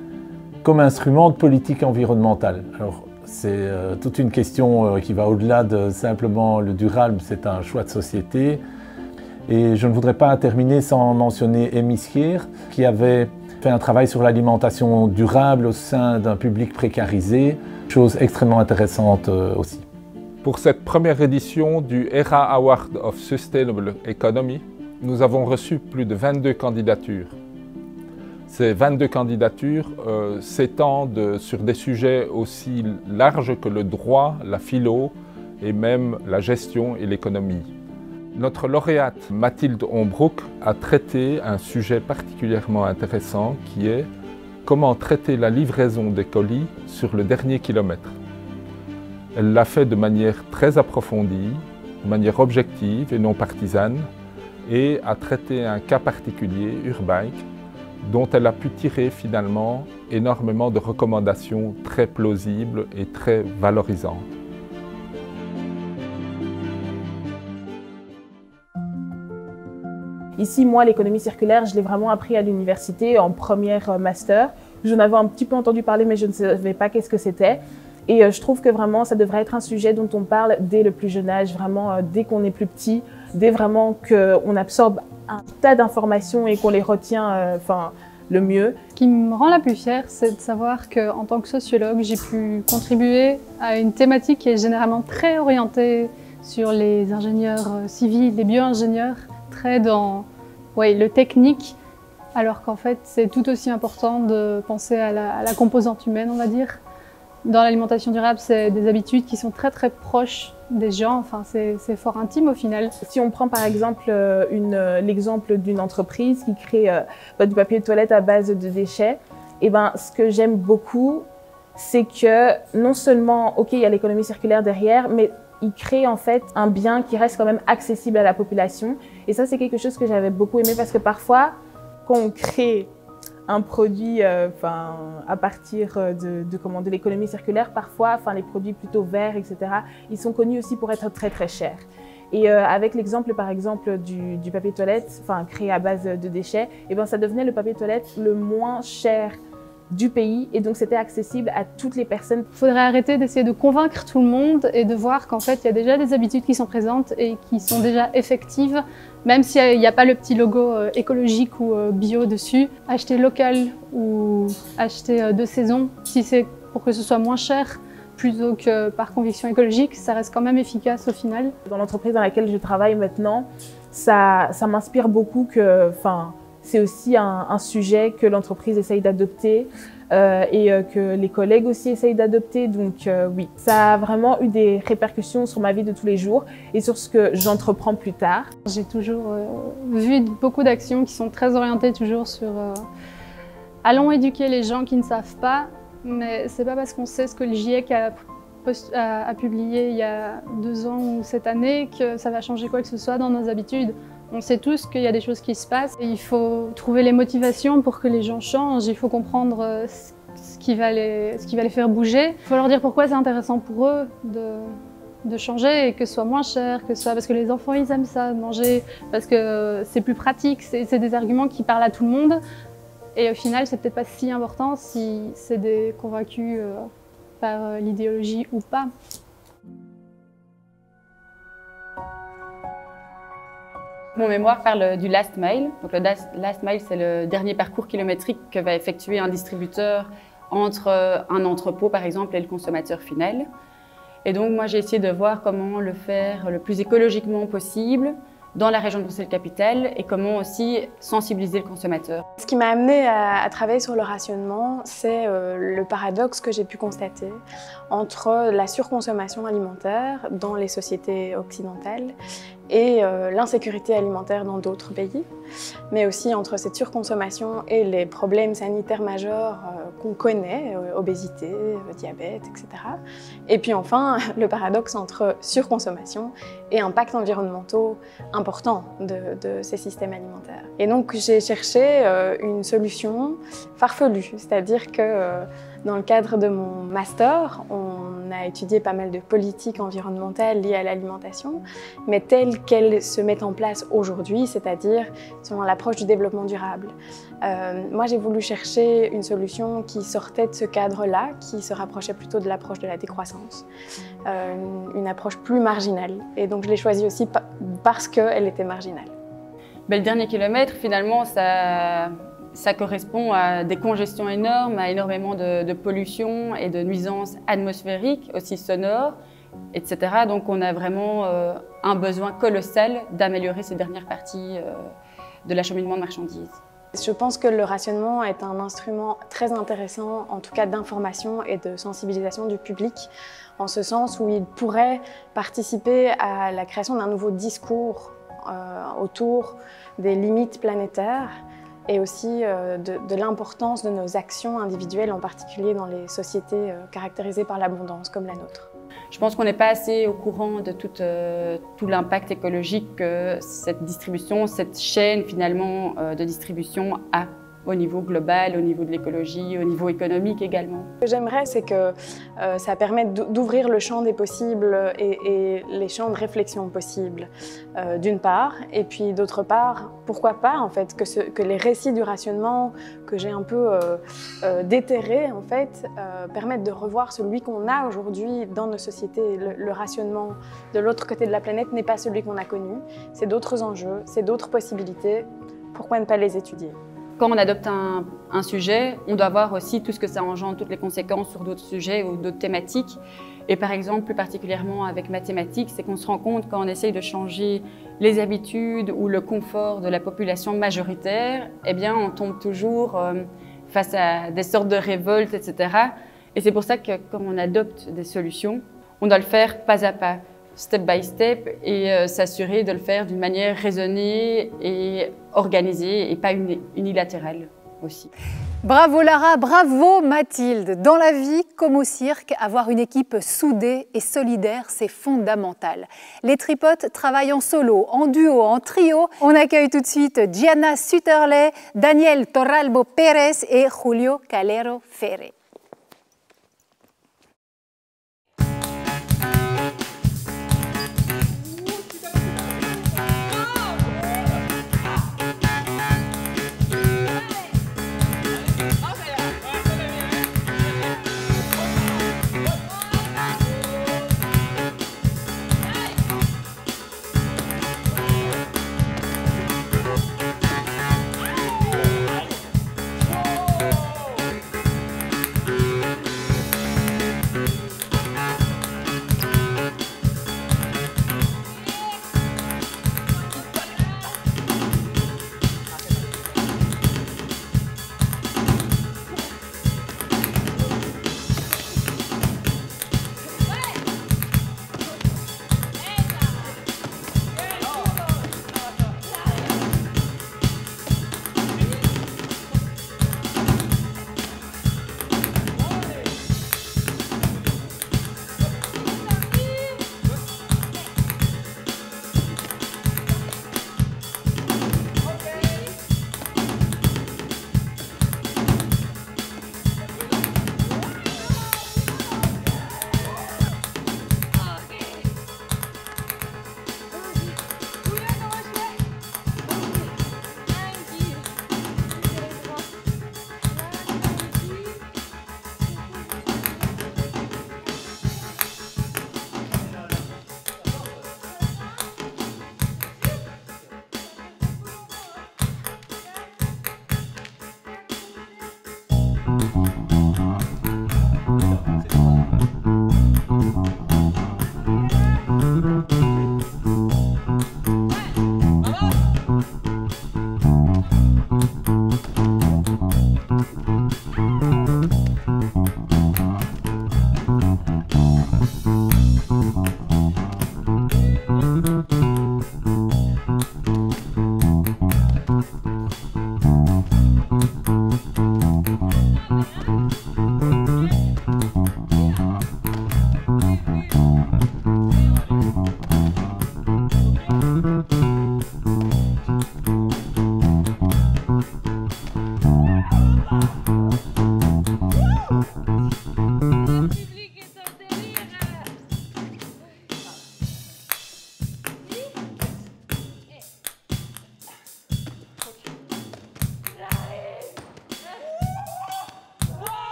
[SPEAKER 19] comme instrument de politique environnementale. Alors, c'est toute une question qui va au-delà de simplement le durable, c'est un choix de société. Et je ne voudrais pas terminer sans mentionner Amy Schier, qui avait fait un travail sur l'alimentation durable au sein d'un public précarisé, chose extrêmement intéressante aussi.
[SPEAKER 21] Pour cette première édition du ERA Award of Sustainable Economy, nous avons reçu plus de 22 candidatures. Ces 22 candidatures s'étendent sur des sujets aussi larges que le droit, la philo et même la gestion et l'économie. Notre lauréate Mathilde Hombroek a traité un sujet particulièrement intéressant qui est comment traiter la livraison des colis sur le dernier kilomètre. Elle l'a fait de manière très approfondie, de manière objective et non partisane, et a traité un cas particulier, Urbike, dont elle a pu tirer finalement énormément de recommandations très plausibles et très valorisantes.
[SPEAKER 22] Ici, moi, l'économie circulaire, je l'ai vraiment appris à l'université en première master. J'en avais un petit peu entendu parler, mais je ne savais pas qu'est-ce que c'était. Et je trouve que vraiment, ça devrait être un sujet dont on parle dès le plus jeune âge, vraiment dès qu'on est plus petit, dès vraiment qu'on absorbe un tas d'informations et qu'on les retient le mieux.
[SPEAKER 23] Ce qui me rend la plus fière, c'est de savoir qu'en tant que sociologue, j'ai pu contribuer à une thématique qui est généralement très orientée sur les ingénieurs civils, les bio-ingénieurs, très dans le technique, alors qu'en fait, c'est tout aussi important de penser à la composante humaine, on va dire. Dans l'alimentation durable, c'est des habitudes qui sont très très proches des gens, enfin c'est fort intime au final.
[SPEAKER 22] Si on prend par exemple l'exemple d'une entreprise qui crée du papier de toilette à base de déchets, et ben, ce que j'aime beaucoup, c'est que non seulement, ok, il y a l'économie circulaire derrière, mais il crée en fait un bien qui reste quand même accessible à la population. Et ça, c'est quelque chose que j'avais beaucoup aimé parce que parfois, quand on crée un produit à partir de l'économie circulaire, parfois les produits plutôt verts, etc., ils sont connus aussi pour être très très chers. Et avec l'exemple par exemple du papier toilette créé à base de déchets, et ben, ça devenait le papier toilette le moins cher du pays et donc c'était accessible à toutes les personnes.
[SPEAKER 23] Il faudrait arrêter d'essayer de convaincre tout le monde et de voir qu'en fait il y a déjà des habitudes qui sont présentes et qui sont déjà effectives, même s'il n'y a pas le petit logo écologique ou bio dessus. Acheter local ou acheter de saison, si c'est pour que ce soit moins cher plutôt que par conviction écologique, ça reste quand même efficace au final.
[SPEAKER 22] Dans l'entreprise dans laquelle je travaille maintenant, ça m'inspire beaucoup que c'est aussi un sujet que l'entreprise essaye d'adopter et que les collègues aussi essayent d'adopter. Donc oui, ça a vraiment eu des répercussions sur ma vie de tous les jours et sur ce que j'entreprends plus tard.
[SPEAKER 23] J'ai toujours vu beaucoup d'actions qui sont très orientées toujours sur allons éduquer les gens qui ne savent pas, mais c'est pas parce qu'on sait ce que le GIEC a publié il y a 2 ans ou cette année que ça va changer quoi que ce soit dans nos habitudes. On sait tous qu'il y a des choses qui se passent et il faut trouver les motivations pour que les gens changent. Il faut comprendre ce qui va les faire bouger. Il faut leur dire pourquoi c'est intéressant pour eux de changer et que ce soit moins cher, que ce soit parce que les enfants ils aiment ça, manger, parce que c'est plus pratique. C'est des arguments qui parlent à tout le monde et au final c'est peut-être pas si important si c'est des convaincus par l'idéologie ou pas.
[SPEAKER 3] Mon mémoire parle du last mile. Donc le last mile, c'est le dernier parcours kilométrique que va effectuer un distributeur entre un entrepôt, par exemple, et le consommateur final. Et donc, moi, j'ai essayé de voir comment le faire le plus écologiquement possible dans la région de Bruxelles-Capitale et comment aussi sensibiliser le consommateur.
[SPEAKER 4] Ce qui m'a amenée à travailler sur le rationnement, c'est le paradoxe que j'ai pu constater entre la surconsommation alimentaire dans les sociétés occidentales et l'insécurité alimentaire dans d'autres pays, mais aussi entre cette surconsommation et les problèmes sanitaires majeurs qu'on connaît, obésité, diabète, etc. Et puis enfin, le paradoxe entre surconsommation et impacts environnementaux importants de ces systèmes alimentaires. Et donc j'ai cherché une solution farfelue, c'est-à-dire que dans le cadre de mon master, on a étudié pas mal de politiques environnementales liées à l'alimentation, mais telles qu'elles se mettent en place aujourd'hui, c'est-à-dire selon l'approche du développement durable. Moi, j'ai voulu chercher une solution qui sortait de ce cadre-là, qui se rapprochait plutôt de l'approche de la décroissance, une approche plus marginale. Et donc, je l'ai choisie aussi parce qu'elle était marginale.
[SPEAKER 3] Le dernier kilomètre, finalement, ça correspond à des congestions énormes, à énormément de pollution et de nuisances atmosphériques, aussi sonores, etc. Donc on a vraiment un besoin colossal d'améliorer ces dernières parties de l'acheminement de marchandises.
[SPEAKER 4] Je pense que le rationnement est un instrument très intéressant, en tout cas d'information et de sensibilisation du public, en ce sens où il pourrait participer à la création d'un nouveau discours autour des limites planétaires et aussi de l'importance de nos actions individuelles, en particulier dans les sociétés caractérisées par l'abondance comme la nôtre.
[SPEAKER 3] Je pense qu'on n'est pas assez au courant de tout l'impact écologique que cette distribution, cette chaîne finalement de distribution a au niveau global, au niveau de l'écologie, au niveau économique également.
[SPEAKER 4] Ce que j'aimerais, c'est que ça permette d'ouvrir le champ des possibles et les champs de réflexion possibles, d'une part, et puis d'autre part, pourquoi pas en fait, que les récits du rationnement que j'ai un peu déterrés en fait, permettent de revoir celui qu'on a aujourd'hui dans nos sociétés. Le rationnement de l'autre côté de la planète n'est pas celui qu'on a connu, c'est d'autres enjeux, c'est d'autres possibilités, pourquoi ne pas les étudier ?
[SPEAKER 3] Quand on adopte un sujet, on doit voir aussi tout ce que ça engendre, toutes les conséquences sur d'autres sujets ou d'autres thématiques. Et par exemple, plus particulièrement avec mathématiques, c'est qu'on se rend compte quand on essaye de changer les habitudes ou le confort de la population majoritaire, eh bien on tombe toujours face à des sortes de révoltes, etc. Et c'est pour ça que quand on adopte des solutions, on doit le faire pas à pas, step by step, et s'assurer de le faire d'une manière raisonnée et organisée et pas unilatérale aussi.
[SPEAKER 1] Bravo Lara, bravo Mathilde. Dans la vie comme au cirque, avoir une équipe soudée et solidaire, c'est fondamental. Les tripotes travaillent en solo, en duo, en trio. On accueille tout de suite Gianna Sutterley, Daniel Torralbo Pérez et Julio Calero Ferre.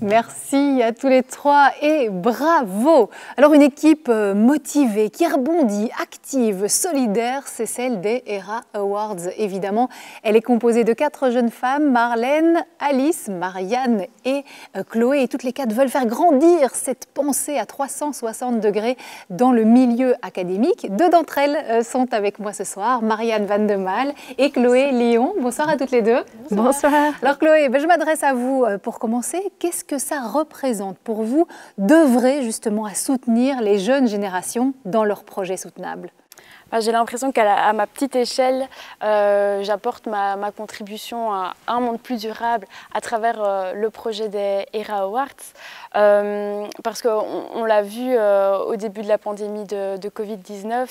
[SPEAKER 1] Merci à tous les trois et bravo! Alors une équipe motivée, qui rebondit, active, solidaire, c'est celle des ERA Awards évidemment. Elle est composée de 4 jeunes femmes, Marlène, Alice, Marianne et Chloé. Et toutes les 4 veulent faire grandir cette pensée à 360 degrés dans le milieu académique. 2 d'entre elles sont avec moi ce soir, Marianne Van de Maal et Chloé Lyon. Bonsoir à toutes les deux.
[SPEAKER 4] Bonsoir.
[SPEAKER 1] Alors Chloé, je m'adresse à vous pour commencer. Qu'est-ce que ça représente pour vous d'œuvrer justement à soutenir les jeunes générations dans leurs projets soutenables?
[SPEAKER 4] J'ai l'impression qu'à ma petite échelle, j'apporte ma contribution à un monde plus durable à travers le projet des ERA Awards. Parce qu'on l'a vu au début de la pandémie de Covid-19,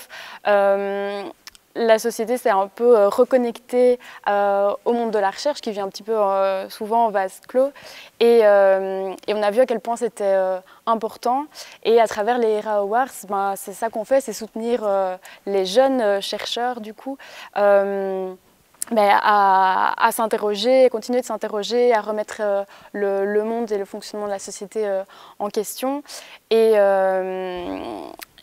[SPEAKER 4] la société s'est un peu reconnectée au monde de la recherche qui vit un petit peu souvent en vase clos et on a vu à quel point c'était important et à travers les ERA Awards, c'est ça qu'on fait, c'est soutenir les jeunes chercheurs du coup à s'interroger, continuer de s'interroger, à remettre le monde et le fonctionnement de la société en question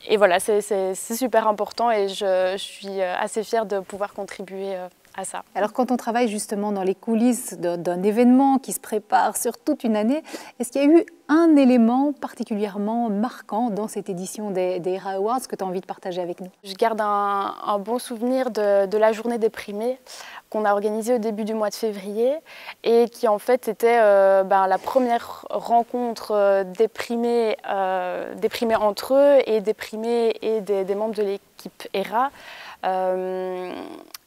[SPEAKER 4] et voilà, c'est super important et je suis assez fière de pouvoir contribuer à ça.
[SPEAKER 1] Alors quand on travaille justement dans les coulisses d'un événement qui se prépare sur toute une année, est-ce qu'il y a eu un élément particulièrement marquant dans cette édition des ERA Awards que tu as envie de partager avec nous?
[SPEAKER 4] Je garde un bon souvenir de la journée des primés qu'on a organisée au début du mois de février et qui en fait était la première rencontre des primés entre eux et des primés et des membres de l'équipe ERA.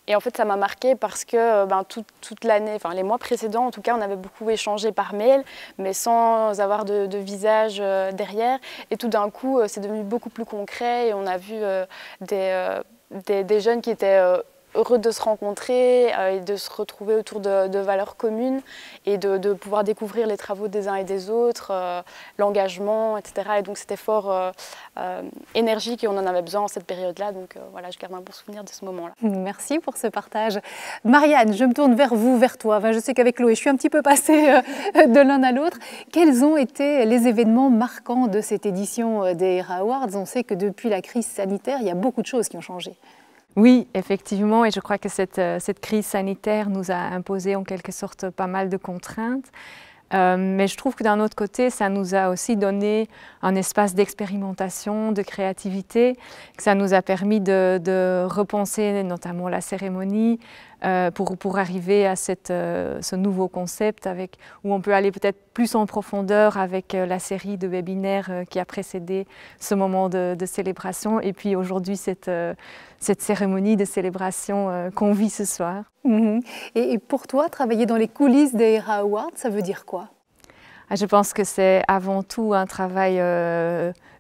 [SPEAKER 4] Et en fait, ça m'a marqué parce que toute l'année, enfin les mois précédents, en tout cas, on avait beaucoup échangé par mail, mais sans avoir de visage derrière. Et tout d'un coup, c'est devenu beaucoup plus concret et on a vu des jeunes qui étaient heureux de se rencontrer et de se retrouver autour de valeurs communes et de pouvoir découvrir les travaux des uns et des autres, l'engagement, etc. Et donc c'était fort énergique et on en avait besoin en cette période-là. Donc voilà, je garde un bon souvenir de ce moment-là.
[SPEAKER 1] Merci pour ce partage. Marianne, je me tourne vers vous, vers toi. Enfin, je sais qu'avec Chloé, je suis un petit peu passée de l'un à l'autre. Quels ont été les événements marquants de cette édition des ERA Awards? On sait que depuis la crise sanitaire, il y a beaucoup de choses qui ont changé.
[SPEAKER 5] Oui, effectivement, et je crois que cette crise sanitaire nous a imposé en quelque sorte pas mal de contraintes. Mais je trouve que d'un autre côté, ça nous a aussi donné un espace d'expérimentation, de créativité, que ça nous a permis de repenser notamment la cérémonie pour arriver à ce nouveau concept où on peut aller peut-être plus en profondeur avec la série de webinaires qui a précédé ce moment de célébration et puis aujourd'hui cette cérémonie de célébration qu'on vit ce soir.
[SPEAKER 1] Et pour toi, travailler dans les coulisses des ERA Awards, ça veut dire quoi?
[SPEAKER 5] Je pense que c'est avant tout un travail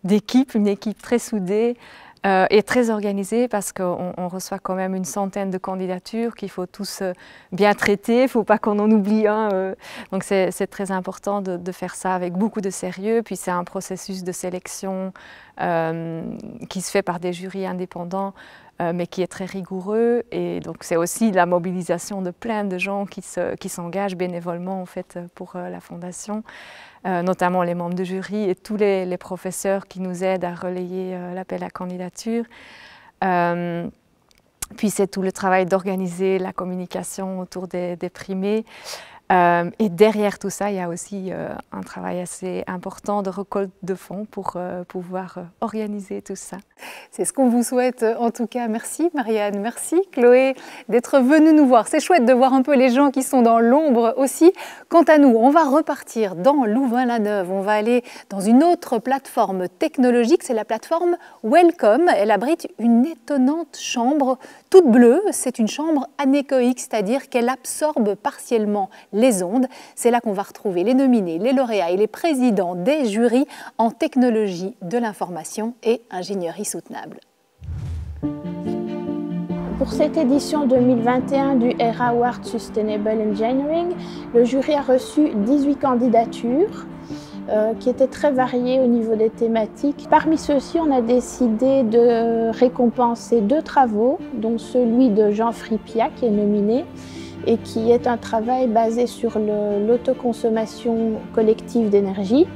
[SPEAKER 5] d'équipe, une équipe très soudée et très organisée parce qu'on reçoit quand même une centaine de candidatures qu'il faut tous bien traiter, il ne faut pas qu'on en oublie un. Donc c'est très important de faire ça avec beaucoup de sérieux. Puis c'est un processus de sélection qui se fait par des jurys indépendants mais qui est très rigoureux et donc c'est aussi la mobilisation de plein de gens qui s'engagent bénévolement en fait pour la Fondation, notamment les membres de jury et tous les professeurs qui nous aident à relayer l'appel à candidature. Puis c'est tout le travail d'organiser la communication autour des primés. Et derrière tout ça, il y a aussi un travail assez important de récolte de fonds pour pouvoir organiser tout ça.
[SPEAKER 1] C'est ce qu'on vous souhaite en tout cas. Merci Marianne, merci Chloé d'être venue nous voir. C'est chouette de voir un peu les gens qui sont dans l'ombre aussi. Quant à nous, on va repartir dans Louvain-la-Neuve. On va aller dans une autre plateforme technologique, c'est la plateforme Welcome. Elle abrite une étonnante chambre toute bleue. C'est une chambre anéchoïque, c'est-à-dire qu'elle absorbe partiellement les ondes. C'est là qu'on va retrouver les nominés, les lauréats et les présidents des jurys en technologie de l'information et ingénierie soutenable.
[SPEAKER 6] Pour cette édition 2021 du ERA Award Sustainable Engineering, le jury a reçu 18 candidatures qui étaient très variées au niveau des thématiques. Parmi ceux-ci, on a décidé de récompenser 2 travaux, dont celui de Jean Fripia qui est nominé et qui est un travail basé sur l'autoconsommation collective d'énergie.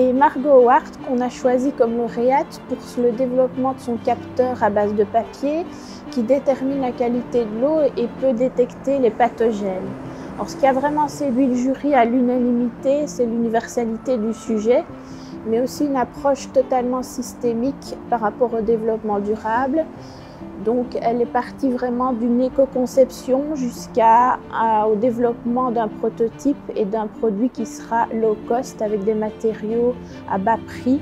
[SPEAKER 6] Et Margot Howard, qu'on a choisi comme lauréate pour le développement de son capteur à base de papier qui détermine la qualité de l'eau et peut détecter les pathogènes. Alors, ce qui a vraiment séduit le jury à l'unanimité, c'est l'universalité du sujet, mais aussi une approche totalement systémique par rapport au développement durable. Donc, elle est partie vraiment d'une éco-conception jusqu'au développement d'un prototype et d'un produit qui sera low cost avec des matériaux à bas prix,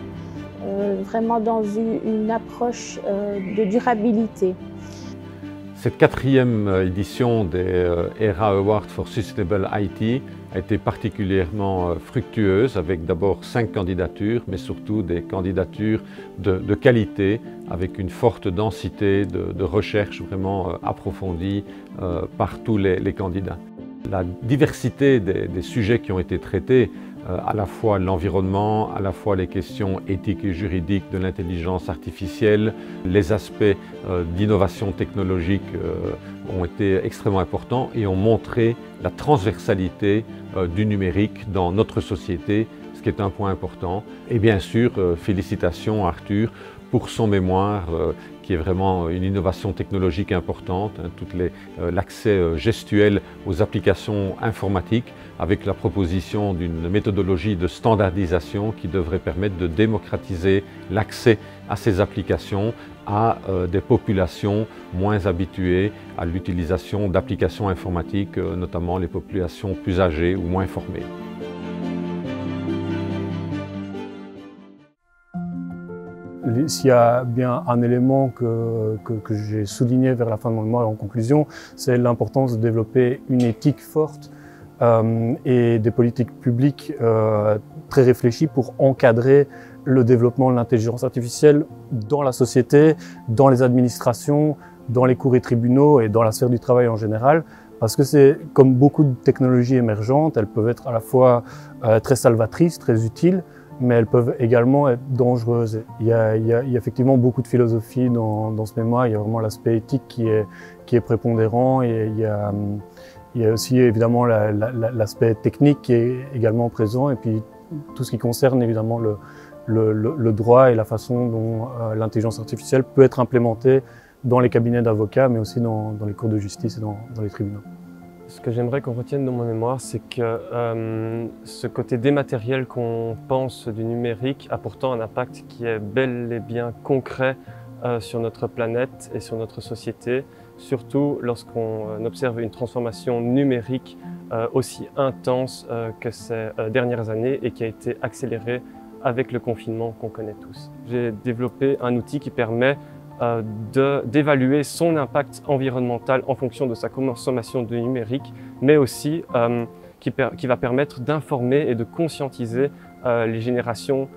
[SPEAKER 6] vraiment dans une approche de durabilité.
[SPEAKER 7] Cette 4e édition des ERA Awards for Sustainable IT a été particulièrement fructueuse avec d'abord 5 candidatures, mais surtout des candidatures de qualité avec une forte densité de recherche vraiment approfondie par tous les candidats. La diversité des sujets qui ont été traités, à la fois l'environnement, à la fois les questions éthiques et juridiques de l'intelligence artificielle, les aspects d'innovation technologique ont été extrêmement importants et ont montré la transversalité du numérique dans notre société, ce qui est un point important. Et bien sûr, félicitations Arthur pour son mémoire, qui est vraiment une innovation technologique importante, hein, l'accès gestuel aux applications informatiques, avec la proposition d'une méthodologie de standardisation qui devrait permettre de démocratiser l'accès à ces applications à des populations moins habituées à l'utilisation d'applications informatiques, notamment les populations plus âgées ou moins formées.
[SPEAKER 2] S'il y a bien un élément que j'ai souligné vers la fin de mon mémoire et en conclusion, c'est l'importance de développer une éthique forte et des politiques publiques très réfléchies pour encadrer le développement de l'intelligence artificielle dans la société, dans les administrations, dans les cours et tribunaux et dans la sphère du travail en général. Parce que c'est comme beaucoup de technologies émergentes, elles peuvent être à la fois très salvatrices, très utiles, mais elles peuvent également être dangereuses. Il y a effectivement beaucoup de philosophie dans ce mémoire. Il y a vraiment l'aspect éthique qui est prépondérant, et il y a aussi évidemment l'aspect technique qui est également présent, et puis tout ce qui concerne évidemment le droit et la façon dont l'intelligence artificielle peut être implémentée dans les cabinets d'avocats, mais aussi dans les cours de justice et dans les tribunaux.
[SPEAKER 13] Ce que j'aimerais qu'on retienne dans mon mémoire, c'est que ce côté dématériel qu'on pense du numérique a pourtant un impact qui est bel et bien concret sur notre planète et sur notre société, surtout lorsqu'on observe une transformation numérique aussi intense que ces dernières années et qui a été accélérée avec le confinement qu'on connaît tous. J'ai développé un outil qui permet d'évaluer son impact environnemental en fonction de sa consommation de numérique, mais aussi qui va permettre d'informer et de conscientiser les générations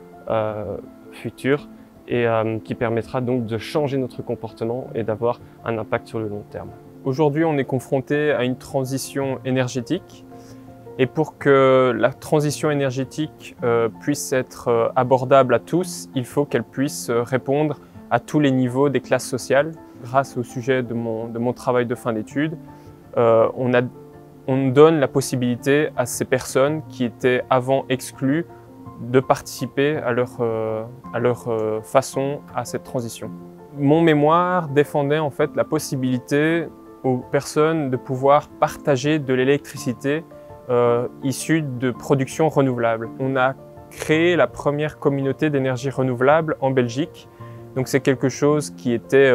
[SPEAKER 13] futures et qui permettra donc de changer notre comportement et d'avoir un impact sur le long terme. Aujourd'hui, on est confronté à une transition énergétique, et pour que la transition énergétique puisse être abordable à tous, il faut qu'elle puisse répondre à tous les niveaux des classes sociales. Grâce au sujet de mon travail de fin d'études, on donne la possibilité à ces personnes qui étaient avant exclues de participer à leur façon à cette transition. Mon mémoire défendait en fait la possibilité aux personnes de pouvoir partager de l'électricité issue de production renouvelable. On a créé la première communauté d'énergie renouvelable en Belgique. Donc c'est quelque chose qui était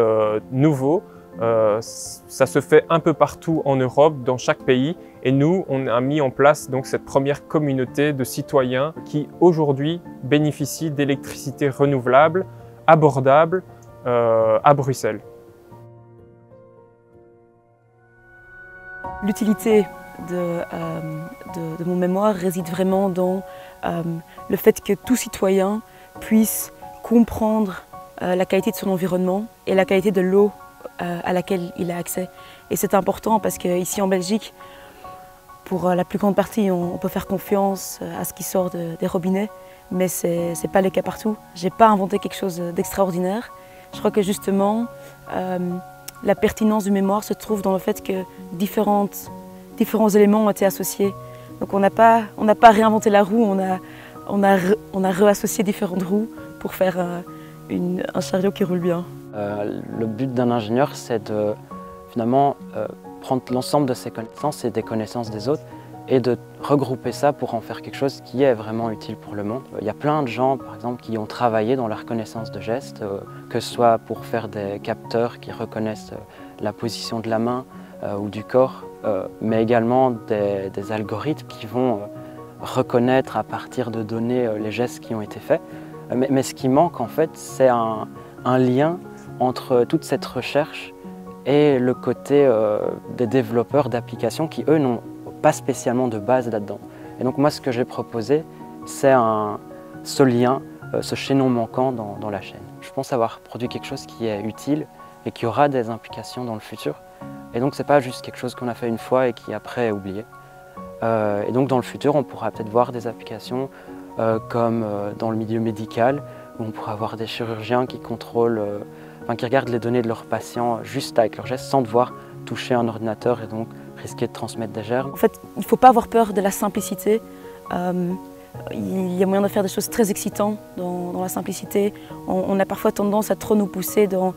[SPEAKER 13] nouveau. Ça se fait un peu partout en Europe, dans chaque pays. Et nous, on a mis en place donc cette première communauté de citoyens qui aujourd'hui bénéficient d'électricité renouvelable, abordable, à Bruxelles.
[SPEAKER 9] L'utilité de mon mémoire réside vraiment dans le fait que tout citoyen puisse comprendre la qualité de son environnement et la qualité de l'eau à laquelle il a accès. Et c'est important parce qu'ici en Belgique, pour la plus grande partie, on peut faire confiance à ce qui sort des robinets, mais ce n'est pas le cas partout. Je n'ai pas inventé quelque chose d'extraordinaire. Je crois que justement, la pertinence du mémoire se trouve dans le fait que différents éléments ont été associés. Donc on n'a pas réinventé la roue, on a réassocié différentes roues pour faire un chariot qui roule bien.
[SPEAKER 10] Le but d'un ingénieur, c'est de finalement prendre l'ensemble de ses connaissances et des connaissances des autres et de regrouper ça pour en faire quelque chose qui est vraiment utile pour le monde. Il y a plein de gens, par exemple, qui ont travaillé dans la reconnaissance de gestes, que ce soit pour faire des capteurs qui reconnaissent la position de la main ou du corps, mais également des algorithmes qui vont reconnaître à partir de données les gestes qui ont été faits. Mais ce qui manque, en fait, c'est un lien entre toute cette recherche et le côté des développeurs d'applications qui, eux, n'ont pas spécialement de base là-dedans. Et donc moi, ce que j'ai proposé, c'est ce lien, ce chaînon manquant dans la chaîne. Je pense avoir produit quelque chose qui est utile et qui aura des implications dans le futur. Et donc, c'est pas juste quelque chose qu'on a fait une fois et qui après est oublié. Et donc, dans le futur, on pourra peut-être voir des applications comme dans le milieu médical, où on pourra avoir des chirurgiens qui contrôlent, qui regardent les données de leurs patients juste avec leurs gestes, sans devoir toucher un ordinateur et donc risquer de transmettre des germes.
[SPEAKER 9] En fait, il ne faut pas avoir peur de la simplicité. il y a moyen de faire des choses très excitantes dans la simplicité. On a parfois tendance à trop nous pousser dans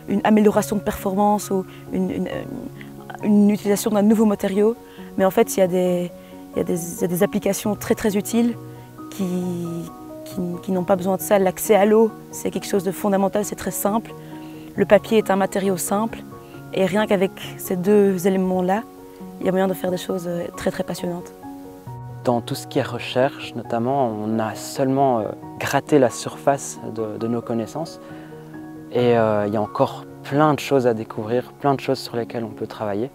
[SPEAKER 9] une amélioration de performance ou une utilisation d'un nouveau matériau. Mais en fait, il y a des applications très utiles qui n'ont pas besoin de ça. L'accès à l'eau, c'est quelque chose de fondamental, c'est très simple. Le papier est un matériau simple. Et rien qu'avec ces deux éléments-là, il y a moyen de faire des choses très passionnantes.
[SPEAKER 10] Dans tout ce qui est recherche, notamment, on a seulement gratté la surface de nos connaissances. Et il y a encore plein de choses à découvrir, plein de choses sur lesquelles on peut travailler.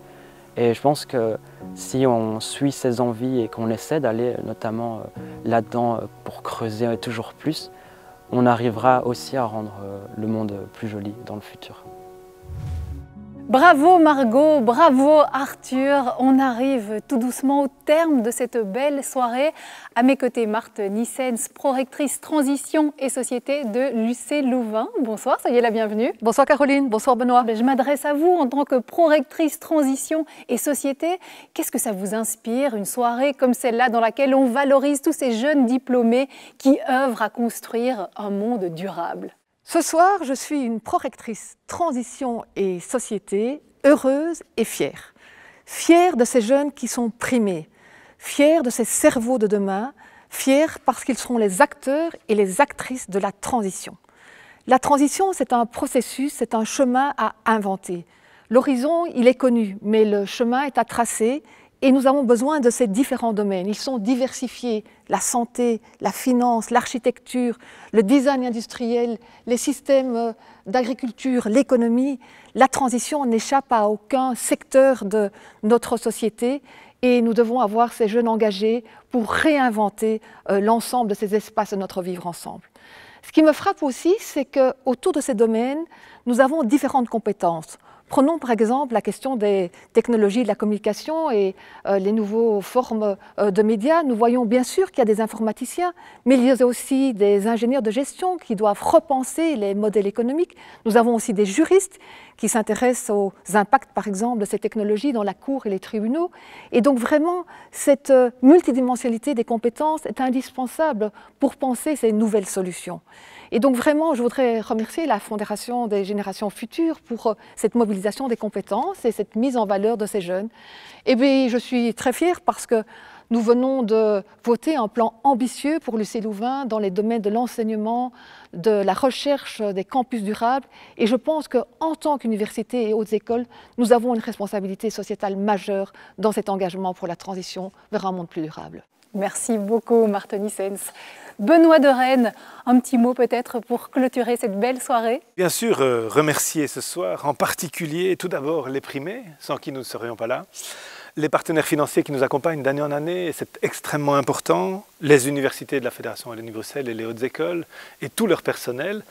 [SPEAKER 10] Et je pense que si on suit ses envies et qu'on essaie d'aller notamment là-dedans pour creuser toujours plus, on arrivera aussi à rendre le monde plus joli dans le futur.
[SPEAKER 1] Bravo Margot, bravo Arthur. On arrive tout doucement au terme de cette belle soirée. À mes côtés, Marthe Nissens, prorectrice transition et société de l'UC Louvain. Bonsoir, soyez la bienvenue.
[SPEAKER 8] Bonsoir Caroline, bonsoir Benoît.
[SPEAKER 1] Je m'adresse à vous en tant que prorectrice transition et société. Qu'est-ce que ça vous inspire, une soirée comme celle-là dans laquelle on valorise tous ces jeunes diplômés qui œuvrent à construire un monde durable ?
[SPEAKER 8] Ce soir, je suis une prorectrice transition et société, heureuse et fière. Fière de ces jeunes qui sont primés, fière de ces cerveaux de demain, fière parce qu'ils seront les acteurs et les actrices de la transition. La transition, c'est un processus, c'est un chemin à inventer. L'horizon, il est connu, mais le chemin est à tracer. Et nous avons besoin de ces différents domaines. Ils sont diversifiés, la santé, la finance, l'architecture, le design industriel, les systèmes d'agriculture, l'économie. La transition n'échappe à aucun secteur de notre société et nous devons avoir ces jeunes engagés pour réinventer l'ensemble de ces espaces de notre vivre ensemble. Ce qui me frappe aussi, c'est qu'autour de ces domaines, nous avons différentes compétences. Prenons par exemple la question des technologies de la communication et les nouvelles formes de médias. Nous voyons bien sûr qu'il y a des informaticiens, mais il y a aussi des ingénieurs de gestion qui doivent repenser les modèles économiques. Nous avons aussi des juristes qui s'intéressent aux impacts, par exemple, de ces technologies dans la cour et les tribunaux. Et donc vraiment, cette multidimensionnalité des compétences est indispensable pour penser ces nouvelles solutions. Et donc vraiment, je voudrais remercier la Fondation des Générations Futures pour cette mobilisation des compétences et cette mise en valeur de ces jeunes. Et bien, je suis très fière parce que nous venons de voter un plan ambitieux pour l'UC Louvain dans les domaines de l'enseignement, de la recherche, des campus durables. Et je pense qu'en tant qu'université et hautes écoles, nous avons une responsabilité sociétale majeure dans cet engagement pour la transition vers un monde plus durable.
[SPEAKER 1] Merci beaucoup, Marthe Nissens. Benoît de Rennes, un petit mot peut-être pour clôturer cette belle soirée.
[SPEAKER 11] Bien sûr, remercier ce soir, en particulier tout d'abord les primés, sans qui nous ne serions pas là, les partenaires financiers qui nous accompagnent d'année en année, et c'est extrêmement important, les universités de la Fédération Wallonie-Bruxelles et les hautes écoles, et tout leur personnel,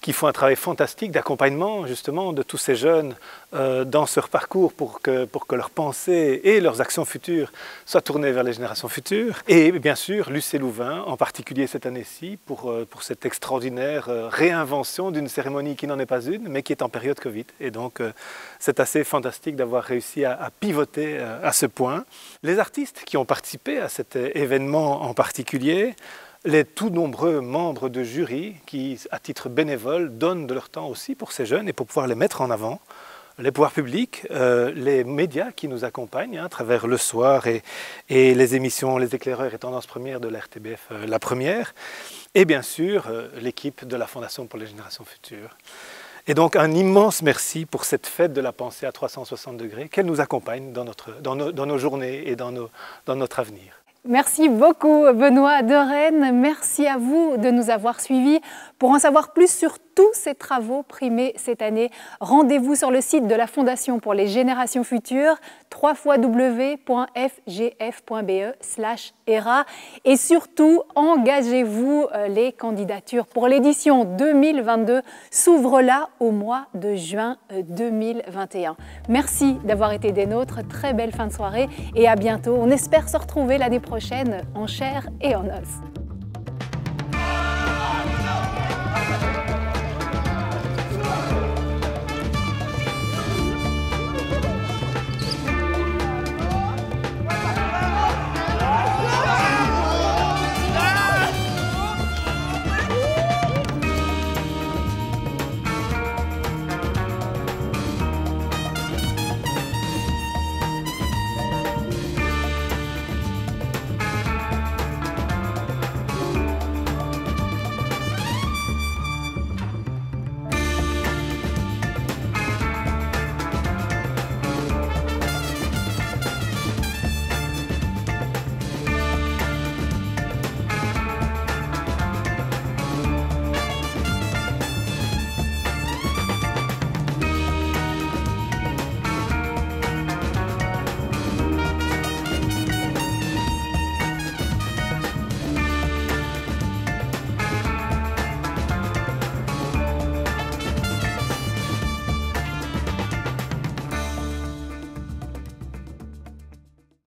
[SPEAKER 11] qui font un travail fantastique d'accompagnement justement de tous ces jeunes dans leur parcours pour que leurs pensées et leurs actions futures soient tournées vers les générations futures. Et bien sûr, l'UC Louvain, en particulier cette année-ci, pour cette extraordinaire réinvention d'une cérémonie qui n'en est pas une, mais qui est en période Covid. Et donc, c'est assez fantastique d'avoir réussi à pivoter à ce point. Les artistes qui ont participé à cet événement en particulier, les tout nombreux membres de jury qui, à titre bénévole, donnent de leur temps aussi pour ces jeunes et pour pouvoir les mettre en avant, les pouvoirs publics, les médias qui nous accompagnent à travers Le Soir et les émissions Les Éclaireurs et Tendances Premières de la RTBF, La Première, et bien sûr l'équipe de la Fondation pour les Générations Futures. Et donc un immense merci pour cette fête de la pensée à 360 degrés qu'elle nous accompagne dans nos journées et dans notre avenir.
[SPEAKER 1] Merci beaucoup Benoît de Rennes, merci à vous de nous avoir suivis. Pour en savoir plus sur tous ces travaux primés cette année, rendez-vous sur le site de la Fondation pour les Générations Futures, www.fgf.be/ERA et surtout engagez-vous, les candidatures pour l'édition 2022 s'ouvrent là au mois de juin 2021. Merci d'avoir été des nôtres, très belle fin de soirée et à bientôt. On espère se retrouver l'année prochaine en chair et en os.